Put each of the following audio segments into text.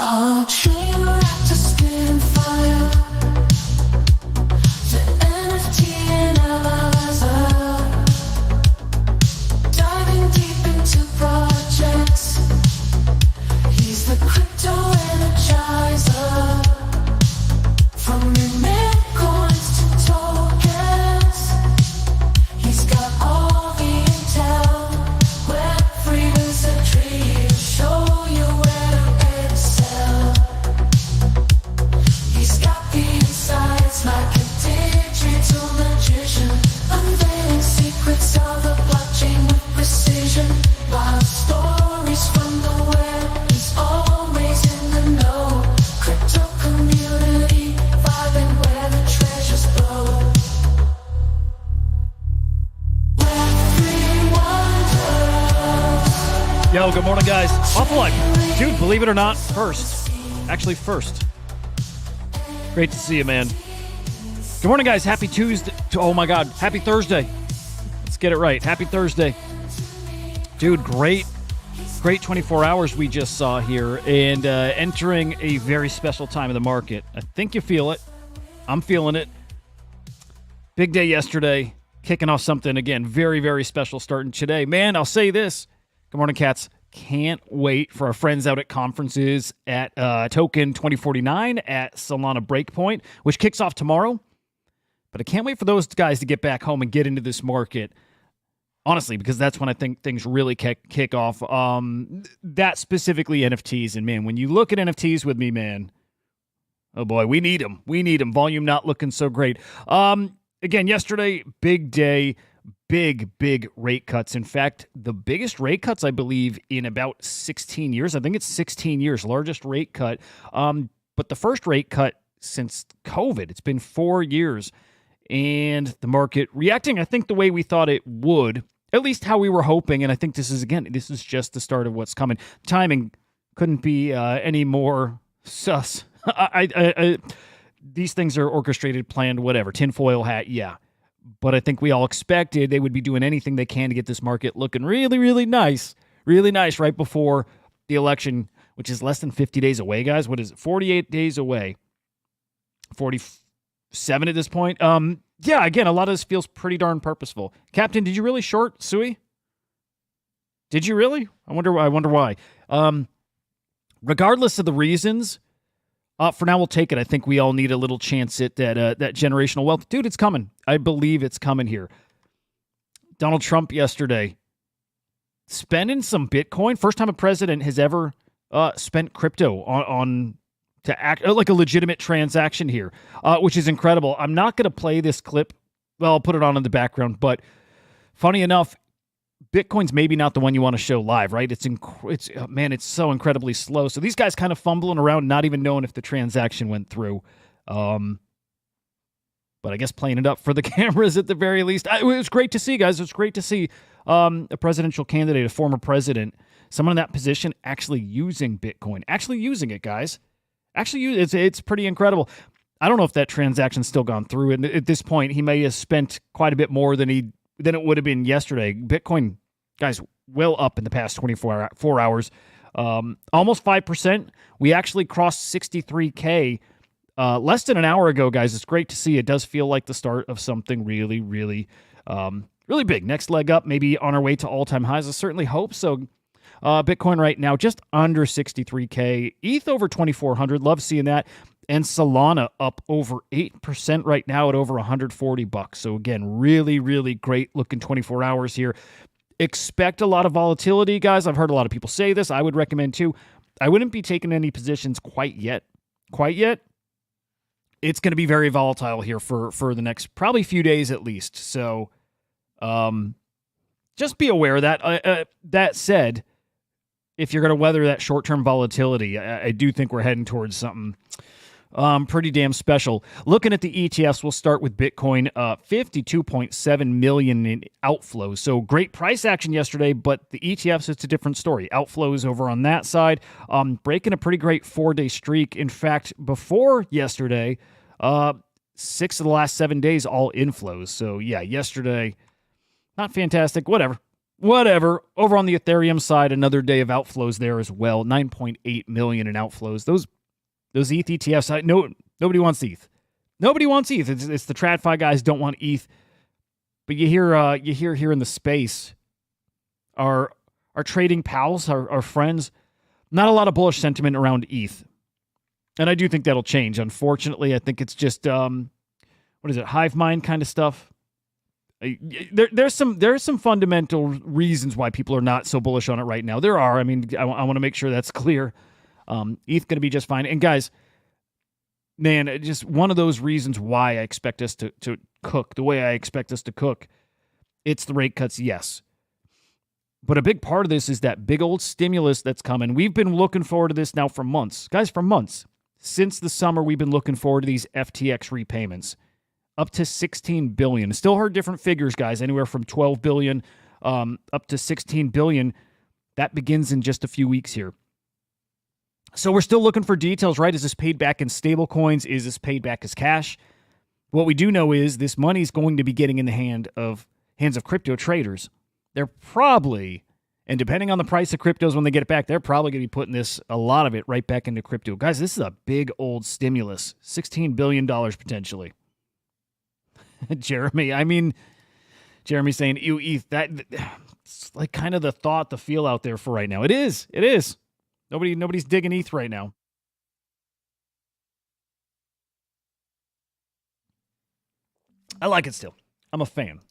Our train reactor spitting fire. The NFT analyzer, diving deep into projects. He's the crypto energizer. From your mint coins to tokens, he's got all the intel. Web3 wizardry, he'll show you where to excel. He's got the insights like a digital magician, unveiling secrets of the blockchain with precision. Wild stories from the web, he's always in the know. Crypto community, vibing where the treasures flow. Web3 wonders. Yo, good morning, guys. Awful lot. Dude, believe it or not, first. Actually, first. Great to see you, man. Good morning, guys. Happy Tuesday. Oh, my God. Happy Thursday. Let's get it right. Happy Thursday. Dude, great 24 hours we just saw here, and entering a very special time of the market. I think you feel it. I'm feeling it. Big day yesterday. Kicking off something, again, very, very special starting today. Man, I'll say this. Good morning, cats. Can't wait for our friends out at conferences at Token 2049 at Solana Breakpoint, which kicks off tomorrow. But I can't wait for those guys to get back home and get into this market. Honestly, because that's when I think things really kick off. That specifically NFTs. And, man, when you look at NFTs with me, man, oh, boy, we need them. We need them. Volume not looking so great. Again, yesterday, big day. Big rate cuts. In fact, the biggest rate cuts, I believe, in about 16 years. I think it's 16 years, largest rate cut. But the first rate cut since COVID. It's been 4 years. And the market reacting, I think, the way we thought it would, at least how we were hoping. And I think this is just the start of what's coming. Timing couldn't be any more sus. These things are orchestrated, planned, whatever. Tinfoil hat, yeah. But I think we all expected they would be doing anything they can to get this market looking really, really nice right before the election, which is less than 50 days away, guys. What is it? 48 days away. 47 at this point. Yeah, again, a lot of this feels pretty darn purposeful. Captain, did you really short Sui? Did you really? I wonder why. Regardless of the reasons, for now, we'll take it. I think we all need a little chance at that generational wealth. Dude, it's coming. I believe it's coming here. Donald Trump yesterday spending some Bitcoin. First time a president has ever spent crypto on to act like a legitimate transaction here, which is incredible. I'm not going to play this clip. Well, I'll put it on in the background. But funny enough, Bitcoin's maybe not the one you want to show live, right? It's so incredibly slow. So these guys kind of fumbling around, not even knowing if the transaction went through. But I guess playing it up for the cameras at the very least. It was great to see, guys. It was great to see a presidential candidate, a former president, someone in that position actually using Bitcoin, actually using it, guys. It's pretty incredible. I don't know if that transaction's still gone through. And at this point, he may have spent quite a bit more than it would have been yesterday. Bitcoin, guys, well up in the past 24 hours. Almost 5%. We actually crossed 63K less than an hour ago, guys. It's great to see. It does feel like the start of something really, really, really big. Next leg up, maybe on our way to all-time highs. I certainly hope so. Bitcoin right now just under 63K. ETH over 2,400. Love seeing that. And Solana up over 8% right now at over $140. So again, really, really great looking 24 hours here. Expect a lot of volatility, guys. I've heard a lot of people say this. I would recommend too. I wouldn't be taking any positions quite yet. It's going to be very volatile here for the next probably few days at least. So just be aware of that. That said, if you're going to weather that short-term volatility, I do think we're heading towards something pretty damn special. Looking at the ETFs, we'll start with Bitcoin, 52.7 million in outflows. So great price action yesterday, but the ETFs, it's a different story. Outflows over on that side, breaking a pretty great 4-day streak. In fact, before yesterday, 6 of the last 7 days, all inflows. So yeah, yesterday, not fantastic, whatever. Whatever. Over on the Ethereum side, another day of outflows there as well. 9.8 million in outflows. Those ETH ETFs. Nobody wants ETH. Nobody wants ETH. It's the TradFi guys don't want ETH. But you hear here in the space, our trading pals, our friends, not a lot of bullish sentiment around ETH. And I do think that'll change. Unfortunately, I think it's just hive mind kind of stuff. There's some fundamental reasons why people are not so bullish on it right now. There are. I mean, I want to make sure that's clear. ETH going to be just fine. And guys, man, just one of those reasons why I expect us to cook the way I expect us to cook. It's the rate cuts, yes. But a big part of this is that big old stimulus that's coming. We've been looking forward to this now for months. Guys, for months. Since the summer, we've been looking forward to these FTX repayments. Up to $16 billion. Still heard different figures, guys. Anywhere from $12 billion up to $16 billion. That begins in just a few weeks here. So we're still looking for details, right? Is this paid back in stable coins? Is this paid back as cash? What we do know is this money is going to be getting in the hands of crypto traders. They're probably, and depending on the price of cryptos when they get it back, they're probably going to be putting a lot of it right back into crypto. Guys, this is a big old stimulus. $16 billion potentially. Jeremy's saying, ew, ETH, it's like kind of the thought, the feel out there for right now. It is. Nobody's digging ETH right now. I like it still. I'm a fan.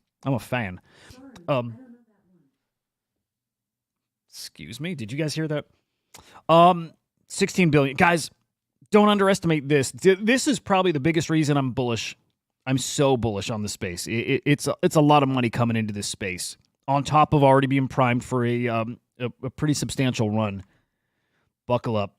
Excuse me. Did you guys hear that? 16 billion. Guys, don't underestimate this. This is probably the biggest reason I'm bullish. I'm so bullish on the space. It's a lot of money coming into this space on top of already being primed for a pretty substantial run. Buckle up.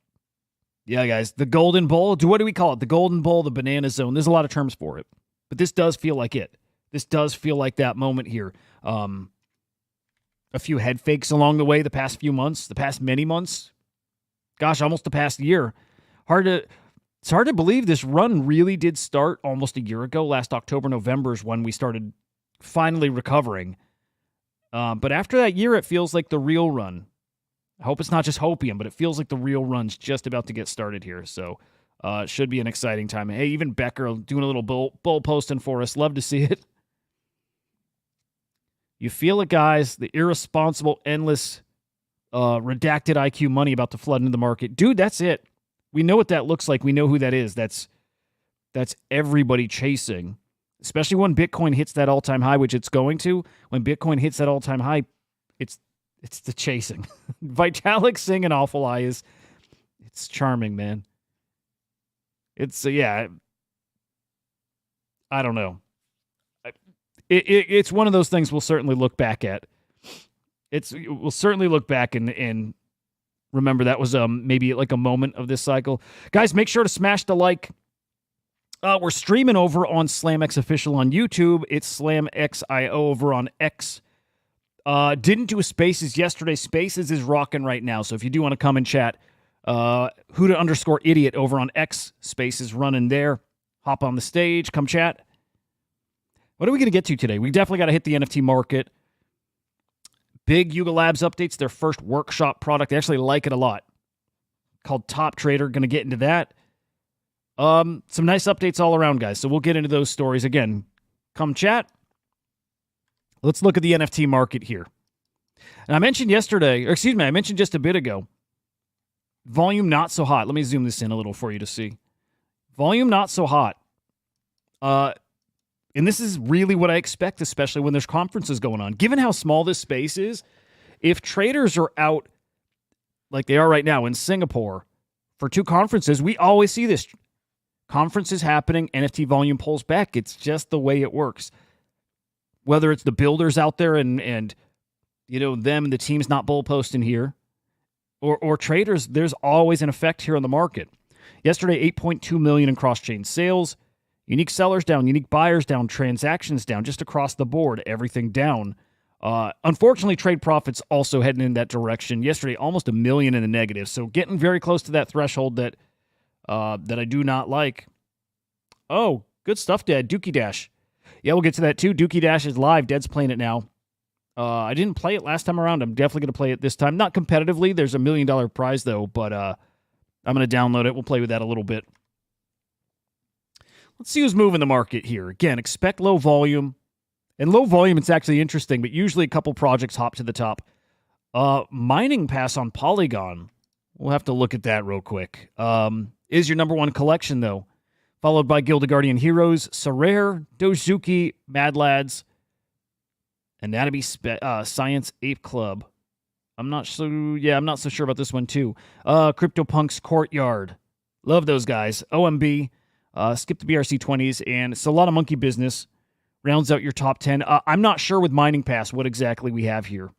Yeah, guys, the golden bull. What do we call it? The golden bull, the banana zone. There's a lot of terms for it, but this does feel like it. This does feel like that moment here. A few head fakes along the way the past few months, the past many months. Gosh, almost the past year. It's hard to believe this run really did start almost a year ago. Last October, November is when we started finally recovering. But after that year, it feels like the real run. I hope it's not just hopium, but it feels like the real run's just about to get started here. So it should be an exciting time. Hey, even Becker doing a little bull posting for us. Love to see it. You feel it, guys. The irresponsible, endless, redacted IQ money about to flood into the market. Dude, that's it. We know what that looks like. We know who that is. That's everybody chasing, especially when Bitcoin hits that all-time high, which it's going to. When Bitcoin hits that all-time high, it's the chasing. Vitalik singing Awful Eye it's charming, man. It's, I don't know. It's one of those things we'll certainly look back at. We'll certainly look back and remember that was maybe like a moment of this cycle. Guys, make sure to smash the like. We're streaming over on SlamX Official on YouTube. It's SlamX.io over on X. Didn't do a Spaces yesterday. Spaces is rocking right now. So if you do want to come and chat, Hudah_idiot over on X. Spaces running there. Hop on the stage. Come chat. What are we going to get to today? We definitely got to hit the NFT market. Big Yuga Labs updates, their first workshop product. I actually like it a lot. Called Top Trader. Going to get into that. Some nice updates all around, guys. So we'll get into those stories. Again, come chat. Let's look at the NFT market here. And I mentioned I mentioned just a bit ago, volume not so hot. Let me zoom this in a little for you to see. Volume not so hot. And this is really what I expect, especially when there's conferences going on. Given how small this space is, if traders are out like they are right now in Singapore for 2 conferences, we always see this. Conferences happening, NFT volume pulls back. It's just the way it works. Whether it's the builders out there and them, the team's not bull posting here, or traders, there's always an effect here on the market. Yesterday, 8.2 million in cross-chain sales. Unique sellers down, unique buyers down, transactions down, just across the board, everything down. Unfortunately, trade profits also heading in that direction. Yesterday, almost 1 million in the negative, so getting very close to that threshold that I do not like. Oh, good stuff, Dad. Dookie Dash. Yeah, we'll get to that too. Dookie Dash is live. Dead's playing it now. I didn't play it last time around. I'm definitely going to play it this time. Not competitively. There's $1 million prize, though, but I'm going to download it. We'll play with that a little bit. Let's see who's moving the market here. Again, expect low volume. And low volume, it's actually interesting, but usually a couple projects hop to the top. Mining Pass on Polygon. We'll have to look at that real quick. Is your number one collection, though. Followed by Guild of Guardian Heroes, Sorare, Dozuki, Mad Lads, Anatomy Science Ape Club. I'm not so sure about this one, too. CryptoPunks Courtyard. Love those guys. OMB. Skip the BRC 20s, and it's a lot of monkey business. Rounds out your top 10. I'm not sure with Mining Pass what exactly we have here.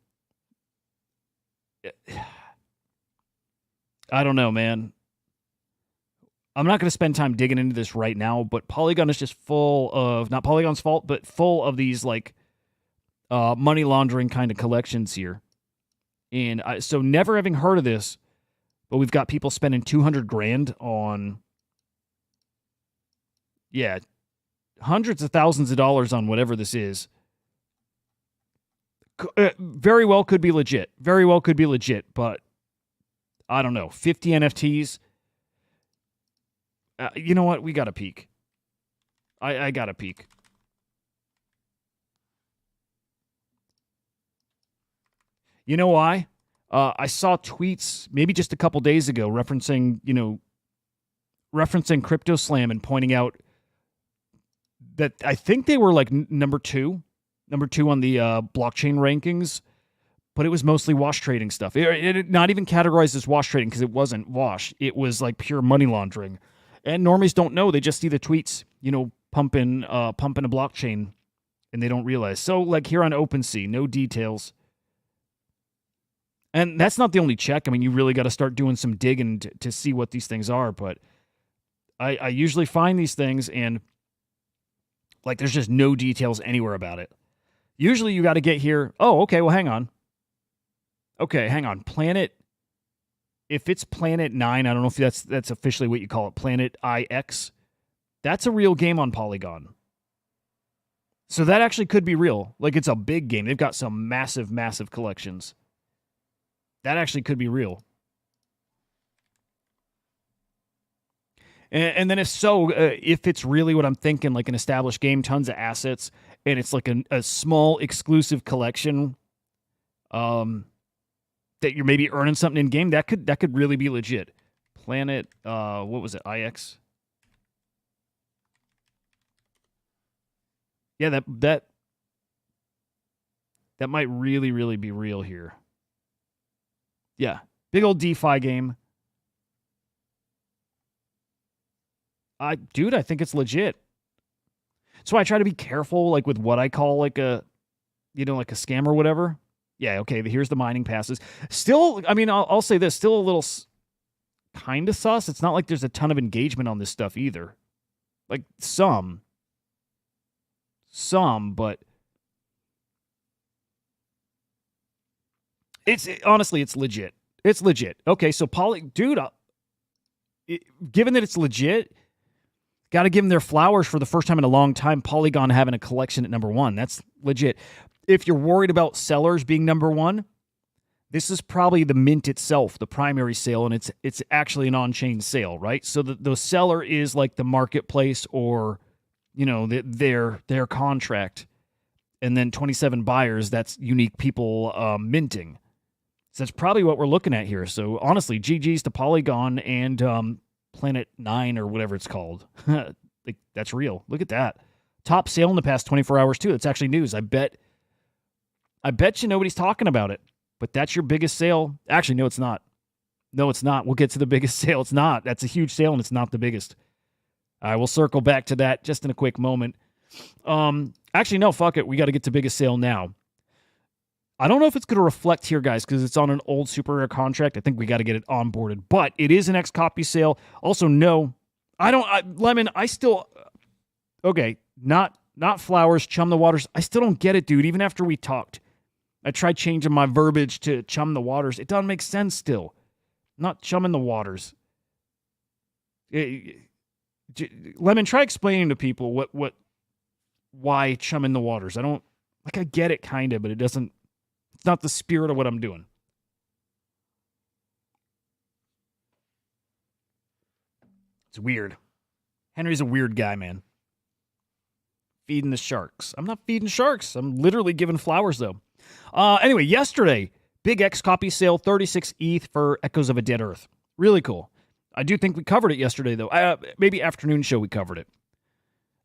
I don't know, man. I'm not going to spend time digging into this right now, but Polygon is just full of, not Polygon's fault, but full of these like money laundering kind of collections here. And so never having heard of this, but we've got people spending 200 grand on, yeah, hundreds of thousands of dollars on whatever this is. Very well could be legit. Very well could be legit, but I don't know. 50 NFTs. You know what? We got to peek. I got to peek. You know why? I saw tweets maybe just a couple days ago referencing Crypto Slam and pointing out that I think they were like number two on the blockchain rankings, but it was mostly wash trading stuff. It not even categorized as wash trading because it wasn't wash. It was like pure money laundering. And normies don't know. They just see the tweets, pumping a blockchain, and they don't realize. So like here on OpenSea, no details. And that's not the only check. I mean, you really got to start doing some digging to see what these things are. But I usually find these things and like there's just no details anywhere about it. Usually you got to get here. Oh, okay. Well, hang on. Okay, hang on. Planet. If it's Planet 9, I don't know if that's officially what you call it. Planet IX. That's a real game on Polygon. So that actually could be real. Like it's a big game. They've got some massive, massive collections. That actually could be real. And then if so, if it's really what I'm thinking, like an established game, tons of assets, and it's like a small exclusive collection, that you're maybe earning something in game, that could really be legit. Planet, what was it? IX. Yeah, that might really, really be real here. Yeah, big old DeFi game. I think it's legit. So I try to be careful, like with what I call like a scam or whatever. Yeah, okay, here's the mining passes. Still, I mean, I'll say this, still a little kind of sus. It's not like there's a ton of engagement on this stuff either. Like some, but honestly, it's legit. It's legit. Okay, so given that it's legit, got to give them their flowers for the first time in a long time. Polygon having a collection at number one. That's legit. If you're worried about sellers being number one, this is probably the mint itself, the primary sale, and it's actually an on-chain sale, right? So the seller is like the marketplace or, their contract. And then 27 buyers, that's unique people minting. So that's probably what we're looking at here. So honestly, GG's to Polygon and Planet 9 or whatever it's called. Like, that's real. Look at that. Top sale in the past 24 hours, too. That's actually news. I bet you nobody's talking about it, but that's your biggest sale. Actually, no, it's not. No, it's not. We'll get to the biggest sale. It's not. That's a huge sale, and it's not the biggest. All right, we'll circle back to that just in a quick moment. Actually, no, fuck it. We got to get to biggest sale now. I don't know if it's going to reflect here, guys, because it's on an old super rare contract. I think we got to get it onboarded, but it is an XCOPY sale. Also, no, Lemon, I still, okay, not flowers, chum the waters. I still don't get it, dude, even after we talked. I tried changing my verbiage to chum the waters. It doesn't make sense still. Not chumming the waters. Lemon, try explaining to people why chumming the waters. I get it kind of, but it doesn't It's not the spirit of what I'm doing. It's weird. Henry's a weird guy, man. Feeding the sharks. I'm not feeding sharks. I'm literally giving flowers, though. Anyway, yesterday, big XCOPY sale, 36 ETH for Echoes of a Dead Earth. Really cool. I do think we covered it yesterday, though. Maybe afternoon show we covered it.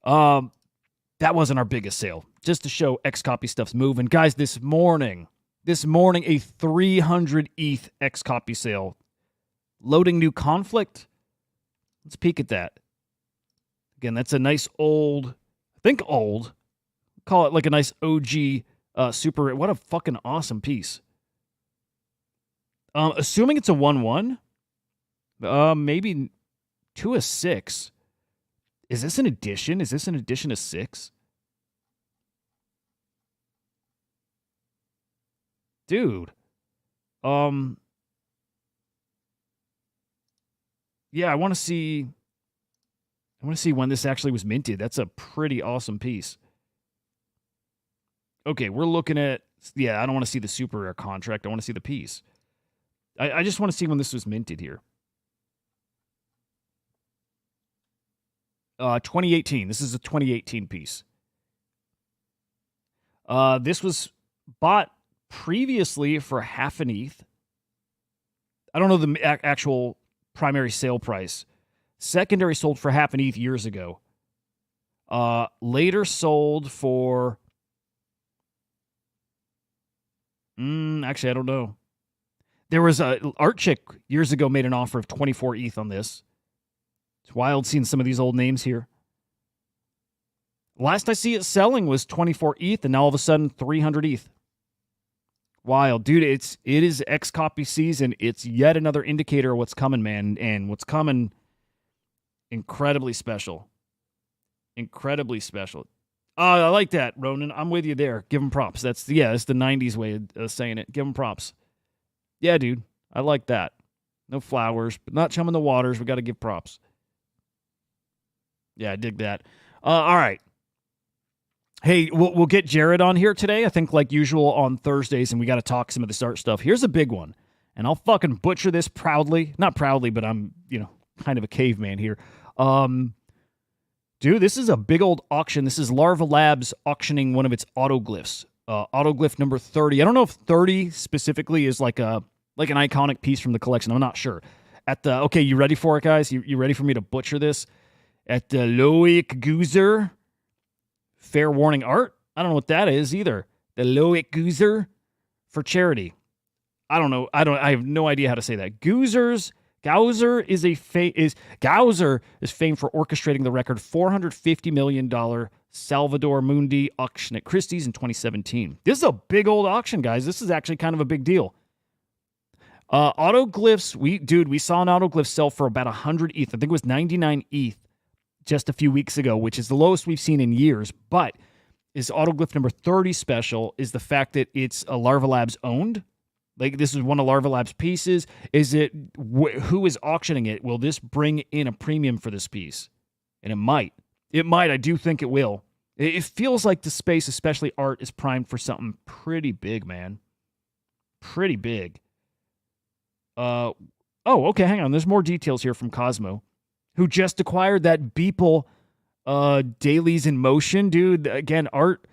That wasn't our biggest sale. Just to show XCOPY stuff's moving. Guys, this morning, a 300 ETH XCOPY sale. Loading new conflict. Let's peek at that. Again, that's a nice old, call it like a nice OG super. What a fucking awesome piece. Assuming it's a 1-1, maybe 2 of 6. Is this an addition? Is this an addition of 6? Dude. Yeah, I want to see when this actually was minted. That's a pretty awesome piece. Okay, we're looking at, I don't want to see the super rare contract. I want to see the piece. I just want to see when this was minted here. 2018. This is a 2018 piece. This was bought previously for half an ETH. I don't know the actual primary sale price. Secondary sold for half an ETH years ago. Later sold for... actually, I don't know. There was a art chick years ago made an offer of 24 ETH on this. It's wild seeing some of these old names here. Last I see it selling was 24 ETH, and now all of a sudden 300 ETH. Wild. Dude, it is XCOPY season. It's yet another indicator of what's coming, man. And what's coming, incredibly special. Incredibly special. I like that, Ronan. I'm with you there. Give him props. That's the 90s way of saying it. Give him props. Yeah, dude. I like that. No flowers, but not chumming the waters. We got to give props. Yeah, I dig that. All right. Hey, we'll get Jared on here today, I think like usual on Thursdays, and we got to talk some of this art stuff. Here's a big one, and I'll fucking butcher this proudly. Not proudly, but I'm, kind of a caveman here. Dude, this is a big old auction. This is Larva Labs auctioning one of its autoglyphs. Autoglyph number 30. I don't know if 30 specifically is like an iconic piece from the collection. I'm not sure. Okay, you ready for it, guys? You ready for me to butcher this? At the Loic Goozer Fair Warning Art? I don't know what that is either. The Loic Goozer for charity. I don't know. I have no idea how to say that. Gauzer is famed for orchestrating the record $450 million Salvador Mundi auction at Christie's in 2017. This is a big old auction, guys. This is actually kind of a big deal. Autoglyphs, we saw an autoglyph sell for about 100 ETH. I think it was 99 ETH just a few weeks ago, which is the lowest we've seen in years. But is autoglyph number 30 special is the fact that it's a Larva Labs owned. Like, this is one of Larva Labs' pieces. Is it, who is auctioning it? Will this bring in a premium for this piece? And it might. It might. I do think it will. It feels like the space, especially art, is primed for something pretty big, man. Pretty big. Okay, hang on. There's more details here from Cosmo, who just acquired that Beeple Dailies in Motion. Dude, again, art.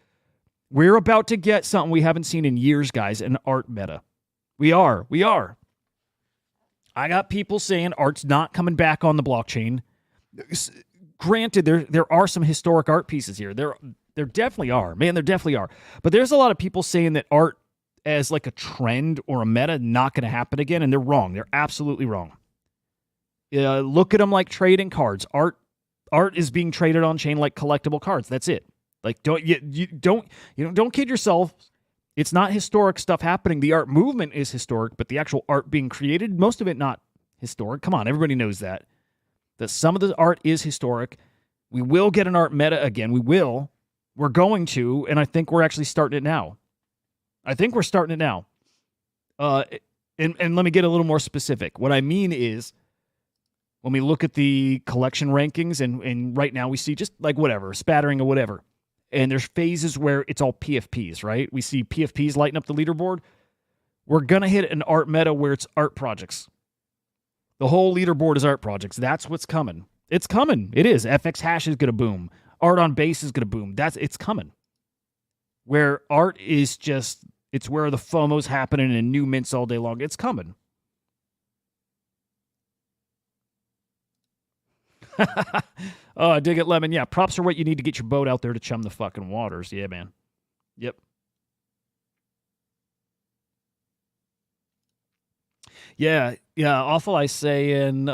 We're about to get something we haven't seen in years, guys, an art meta. We are. I got people saying art's not coming back on the blockchain. Granted, there are some historic art pieces here. There definitely are. Man, there definitely are. But there's a lot of people saying that art as like a trend or a meta not going to happen again, and they're wrong. They're absolutely wrong. Look at them like trading cards. Art is being traded on chain like collectible cards. That's it. Like don't kid yourself. It's not historic stuff happening. The art movement is historic, but the actual art being created, most of it not historic. Come on, everybody knows that. That some of the art is historic. We will get an art meta again. We will. We're going to, and I think we're actually starting it now. And let me get a little more specific. What I mean is, when we look at the collection rankings, and right now we see just like whatever, spattering or whatever. And there's phases where it's all PFPs, right? We see PFPs lighten up the leaderboard. We're going to hit an art meta where it's art projects. The whole leaderboard is art projects. That's what's coming. It's coming. It is. FX hash is going to boom. Art on base is going to boom. It's coming. Where art is just, it's where the FOMO's happening and new mints all day long. It's coming. Oh, dig it, Lemon. Yeah, props are what you need to get your boat out there to chum the fucking waters. Yeah, man. Yep. Yeah, Awful I say, and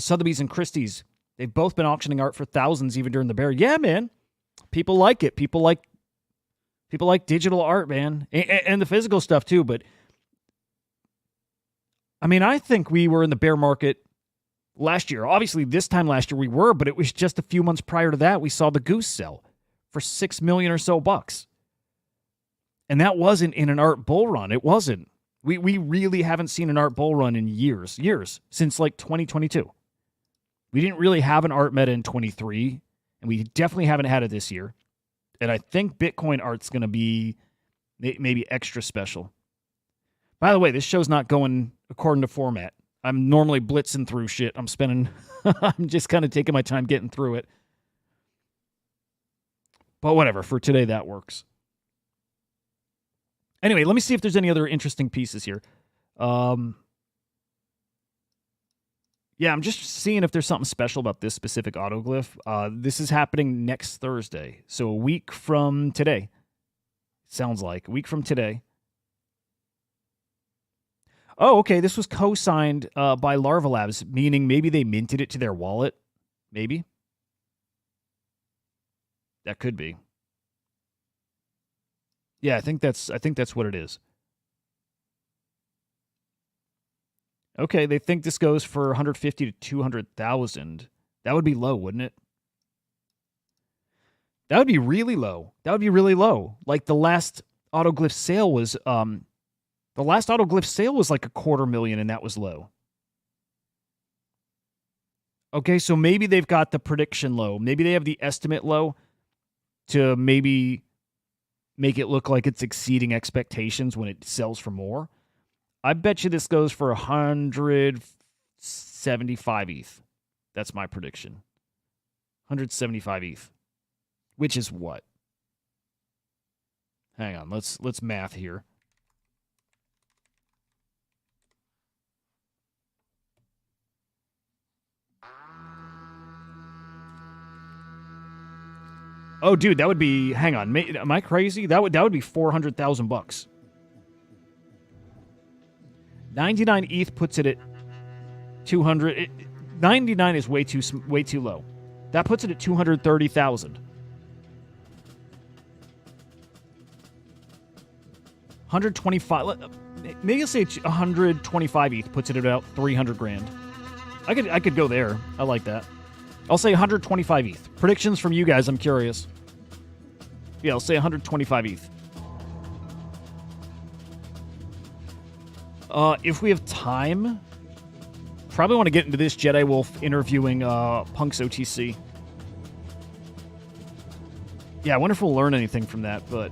Sotheby's and Christie's. They've both been auctioning art for thousands even during the bear. Yeah, man. People like it. People like digital art, man. And the physical stuff too, but I mean, I think we were in the bear market last year. Obviously, this time last year we were, but it was just a few months prior to that we saw the goose sell for $6 million or so bucks. And that wasn't in an art bull run. It wasn't. We really haven't seen an art bull run in years, since like 2022. We didn't really have an art meta in 23, and we definitely haven't had it this year. And I think Bitcoin art's going to be maybe extra special. By the way, this show's not going according to format. I'm normally blitzing through shit. I'm just kind of taking my time getting through it. But whatever, for today that works. Anyway, let me see if there's any other interesting pieces here. Yeah, I'm just seeing if there's something special about this specific autoglyph. This is happening next Thursday, so a week from today. Sounds like a week from today. Oh, okay, this was co-signed by Larva Labs, meaning maybe they minted it to their wallet. Maybe. That could be. Yeah, I think that's what it is. Okay, they think this goes for 150 to 200,000. That would be low, wouldn't it? That would be really low. Like the last autoglyph sale was like $250,000, and that was low. Okay, so maybe they've got the prediction low. Maybe they have the estimate low to maybe make it look like it's exceeding expectations when it sells for more. I bet you this goes for 175 ETH. That's my prediction. 175 ETH. Which is what? Hang on, let's math here. Oh, dude, that would be. Hang on, am I crazy? That would be $400,000. 99 ETH puts it at 200. 99 is way too low. That puts it at 230,000. 125. Maybe I'll say 125 ETH puts it at about 300 grand. I could go there. I like that. I'll say 125 ETH. Predictions from you guys, I'm curious. Yeah, I'll say 125 ETH. If we have time, probably want to get into this Jedi Wolf interviewing Punk's OTC. Yeah, I wonder if we'll learn anything from that, but...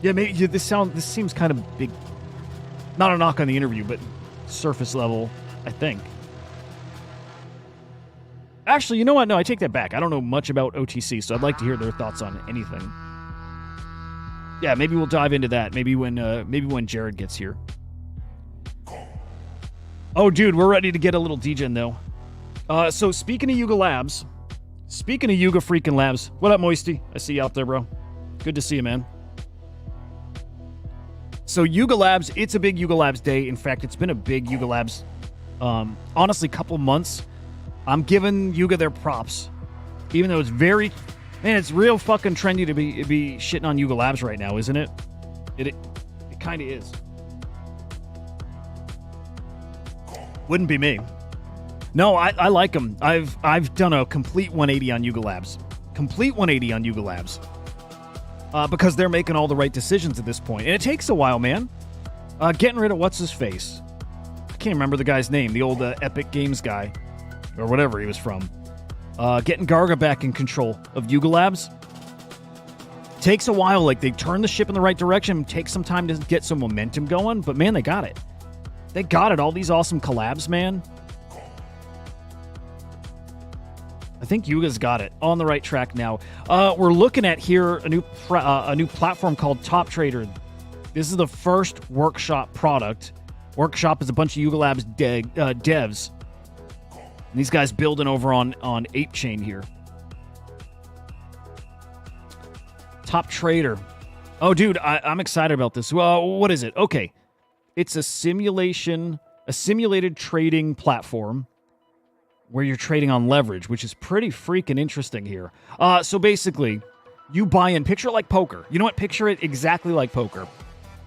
Yeah, maybe this seems kind of big. Not a knock on the interview, but surface level, I think. Actually, you know what? No, I take that back. I don't know much about OTC, so I'd like to hear their thoughts on anything. Yeah, maybe we'll dive into that. Maybe when Jared gets here. Oh, dude, we're ready to get a little degen though. So speaking of Yuga Labs, speaking of Yuga freaking Labs, what up, Moisty? I see you out there, bro. Good to see you, man. So Yuga Labs, it's a big Yuga Labs day. In fact, it's been a big Yuga Labs, honestly, couple months. I'm giving Yuga their props, even though it's it's real fucking trendy to be shitting on Yuga Labs right now, isn't it? It kind of is. Wouldn't be me. No, I like them. I've done a complete 180 on Yuga Labs. Because they're making all the right decisions at this point. And it takes a while, man. Getting rid of what's-his-face. I can't remember the guy's name. The old Epic Games guy. Or whatever he was from. Getting Garga back in control of Yuga Labs. Takes a while. Like, they turn the ship in the right direction. Takes some time to get some momentum going. But, man, they got it. They got it. All these awesome collabs, man. I think Yuga's got it. On the right track now. We're looking at here a new platform called Top Trader. This is the first Workshop product. Workshop is a bunch of Yuga Labs devs. And these guys building over on 8chain here. Top Trader. Oh, dude, I'm excited about this. Well, what is it? Okay. It's a simulated trading platform where you're trading on leverage, which is pretty freaking interesting here. So basically, you buy in. Picture it like poker. You know what? Picture it exactly like poker.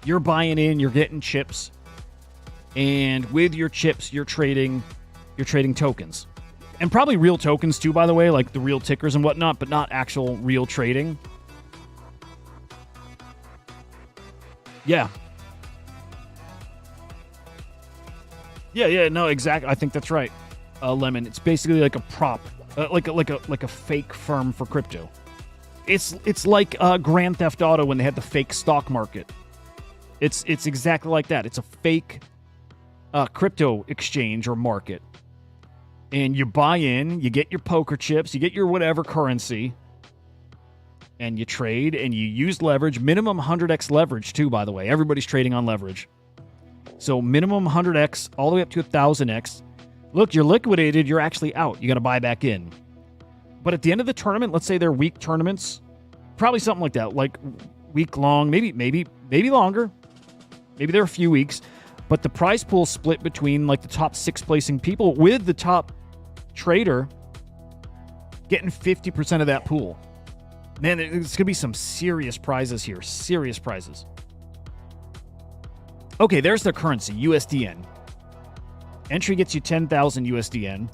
You're buying in. You're getting chips. And with your chips, you're trading tokens. And probably real tokens too, by the way, like the real tickers and whatnot, but not actual real trading. Yeah. Yeah, no, exactly. I think that's right. Lemon. It's basically like a prop, like a fake firm for crypto. It's like Grand Theft Auto when they had the fake stock market. It's exactly like that. It's a fake crypto exchange or market. And you buy in, you get your poker chips, you get your whatever currency, and you trade, and you use leverage. Minimum 100x leverage, too, by the way. Everybody's trading on leverage. So minimum 100x all the way up to 1,000x. Look, you're liquidated, you're actually out. You got to buy back in. But at the end of the tournament, let's say they're week tournaments, probably something like that, like week long, maybe longer. Maybe they're a few weeks. But the prize pool split between like the top 6 placing people, with the top trader getting 50% of that pool. Man, there's going to be some serious prizes here. Serious prizes. Okay, there's their currency, USDN. Entry gets you 10,000 USDN.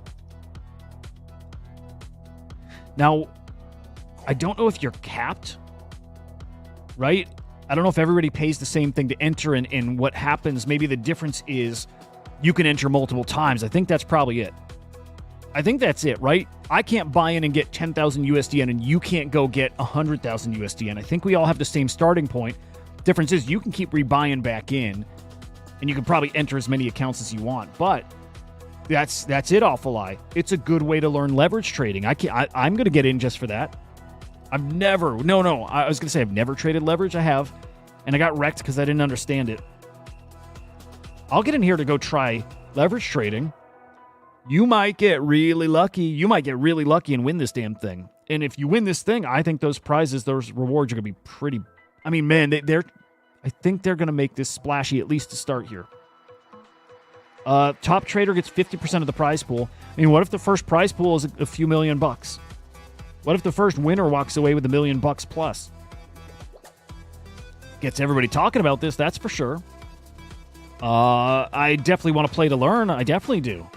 Now, I don't know if you're capped, right? I don't know if everybody pays the same thing to enter, and what happens, maybe the difference is you can enter multiple times. I think that's probably it. I think that's it, right? I can't buy in and get 10,000 USDN, and you can't go get 100,000 USDN. I think we all have the same starting point. Difference is you can keep rebuying back in, and you can probably enter as many accounts as you want. But that's it, Awful Eye. It's a good way to learn leverage trading. I'm going to get in just for that. I've never... No. I was going to say I've never traded leverage. I have. And I got wrecked because I didn't understand it. I'll get in here to go try leverage trading. You might get really lucky. You might get really lucky and win this damn thing. And if you win this thing, I think those prizes, those rewards are going to be pretty... I mean, man, I think they're going to make this splashy, at least to start here. Top trader gets 50% of the prize pool. I mean, what if the first prize pool is a few $1,000,000 bucks? What if the first winner walks away with $1,000,000 bucks plus? Gets everybody talking about this, that's for sure. I definitely want to play to learn. I definitely do.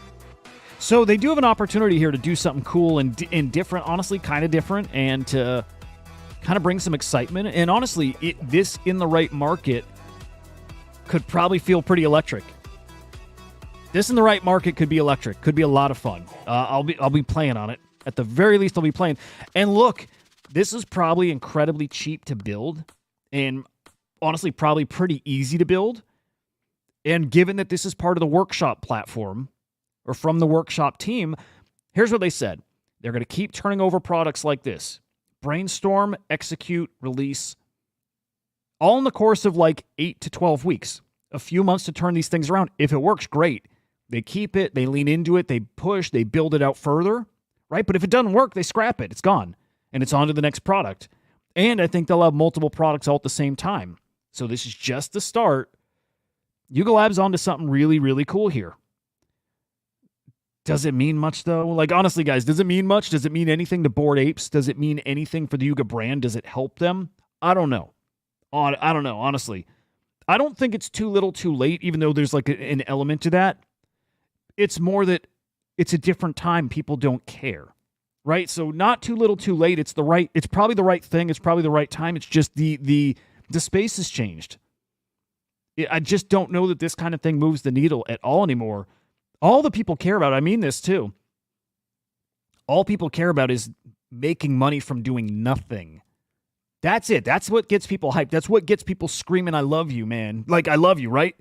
So they do have an opportunity here to do something cool and different, honestly, kind of different, and to kind of bring some excitement. And honestly, this in the right market could probably feel pretty electric. This in the right market could be electric. Could be a lot of fun. I'll be playing on it. At the very least, I'll be playing. And look, this is probably incredibly cheap to build, and honestly, probably pretty easy to build. And given that this is part of the Workshop platform, or from the Workshop team, here's what they said. They're going to keep turning over products like this. Brainstorm, execute, release. All in the course of like 8 to 12 weeks. A few months to turn these things around. If it works, great. They keep it, they lean into it, they push, they build it out further. Right? But if it doesn't work, they scrap it. It's gone. And it's on to the next product. And I think they'll have multiple products all at the same time. So this is just the start. Yuga Labs onto something really, really cool here. Does it mean much, though? Like, honestly, guys, does it mean much? Does it mean anything to Bored Apes? Does it mean anything for the Yuga brand? Does it help them? I don't know. I don't know, honestly. I don't think it's too little too late, even though there's like an element to that. It's more that it's a different time. People don't care, right? So not too little too late. It's probably the right thing. It's probably the right time. It's just the space has changed. I just don't know that this kind of thing moves the needle at all anymore. All the people care about, I mean this too, All people care about is making money from doing nothing. That's it. That's what gets people hyped. That's what gets people screaming, I love you, man. Like, I love you, right?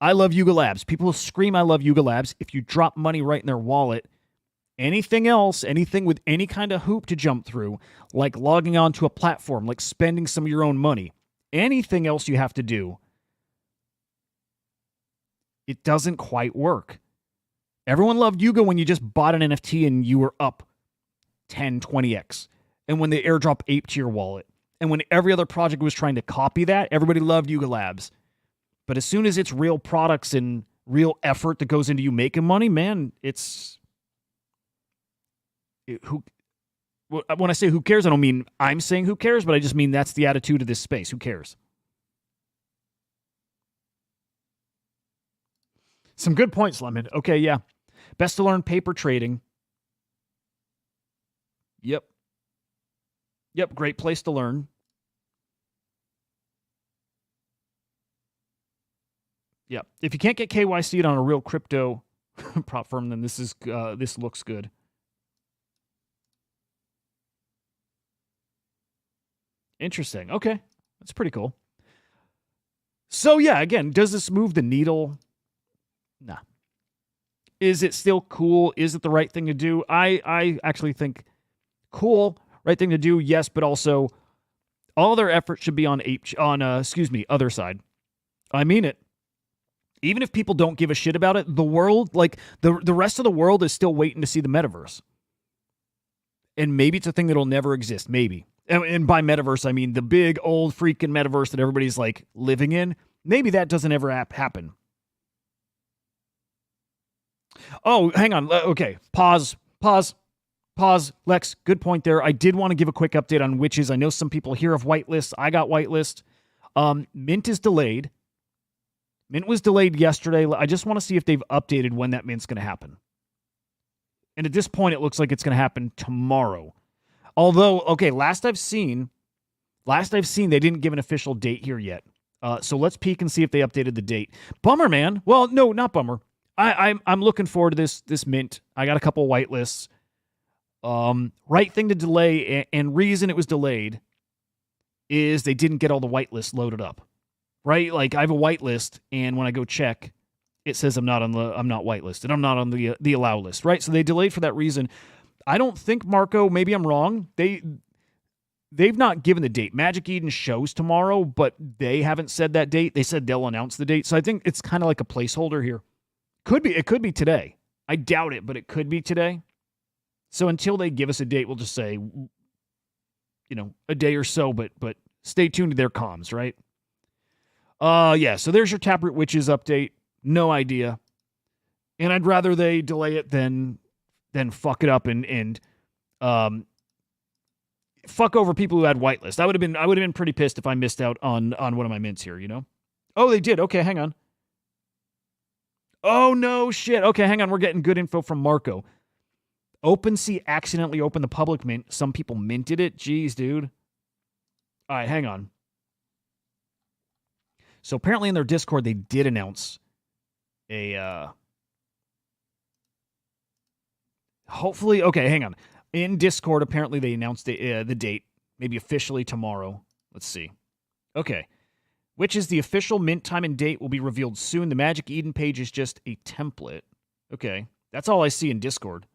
I love Yuga Labs. People scream, I love Yuga Labs. If you drop money right in their wallet, anything else, anything with any kind of hoop to jump through, like logging onto a platform, like spending some of your own money, anything else you have to do, it doesn't quite work. Everyone loved Yuga when you just bought an NFT and you were up 10, 20x. And when the airdrop aped to your wallet. And when every other project was trying to copy that, everybody loved Yuga Labs. But as soon as it's real products and real effort that goes into you making money, man, when I say who cares, I don't mean I'm saying who cares, but I just mean that's the attitude of this space. Who cares? Some good points, Lemon. Okay, yeah. Best to learn paper trading. Yep. Yep, great place to learn. Yep. If you can't get KYC'd on a real crypto prop firm, then this looks good. Interesting. Okay. That's pretty cool. So yeah, again, does this move the needle? Nah. Is it still cool? Is it the right thing to do? I actually think cool, right thing to do, yes, but also all their effort should be on other side. I mean it. Even if people don't give a shit about it, the world, like the rest of the world is still waiting to see the metaverse. And maybe it's a thing that'll never exist, maybe. And by metaverse, I mean the big old freaking metaverse that everybody's like living in. Maybe that doesn't ever happen. Oh, hang on. Okay, pause. Lex, good point there. I did want to give a quick update on witches. I know some people here have whitelist. I got whitelist. Mint is delayed. Mint was delayed yesterday. I just want to see if they've updated when that mint's going to happen. And at this point, it looks like it's going to happen tomorrow. Although, okay, last I've seen, they didn't give an official date here yet. So let's peek and see if they updated the date. Bummer, man. Well, no, not bummer. I'm looking forward to this mint. I got a couple of whitelists. Right thing to delay, and reason it was delayed is they didn't get all the whitelists loaded up. Right? Like I have a whitelist, and when I go check, it says I'm not whitelisted. I'm not on the allow list. Right? So they delayed for that reason. I don't think, Marco, maybe I'm wrong. They've not given the date. Magic Eden shows tomorrow, but they haven't said that date. They said they'll announce the date. So I think it's kind of like a placeholder here. It could be today. I doubt it, but it could be today. So until they give us a date, we'll just say, a day or so, but stay tuned to their comms, right? Yeah, so there's your Taproot Witches update. No idea. And I'd rather they delay it than fuck it up and fuck over people who had whitelist. I would have been pretty pissed if I missed out on one of my mints here, Oh, they did. Okay, hang on. Oh, no shit. Okay, hang on. We're getting good info from Marco. OpenSea accidentally opened the public mint. Some people minted it. Jeez, dude. All right, hang on. So apparently in their Discord, they did announce hopefully, okay, hang on. In Discord, apparently they announced the date, maybe officially tomorrow. Let's see. Okay. Which is the official mint time and date will be revealed soon. The Magic Eden page is just a template. Okay. That's all I see in Discord.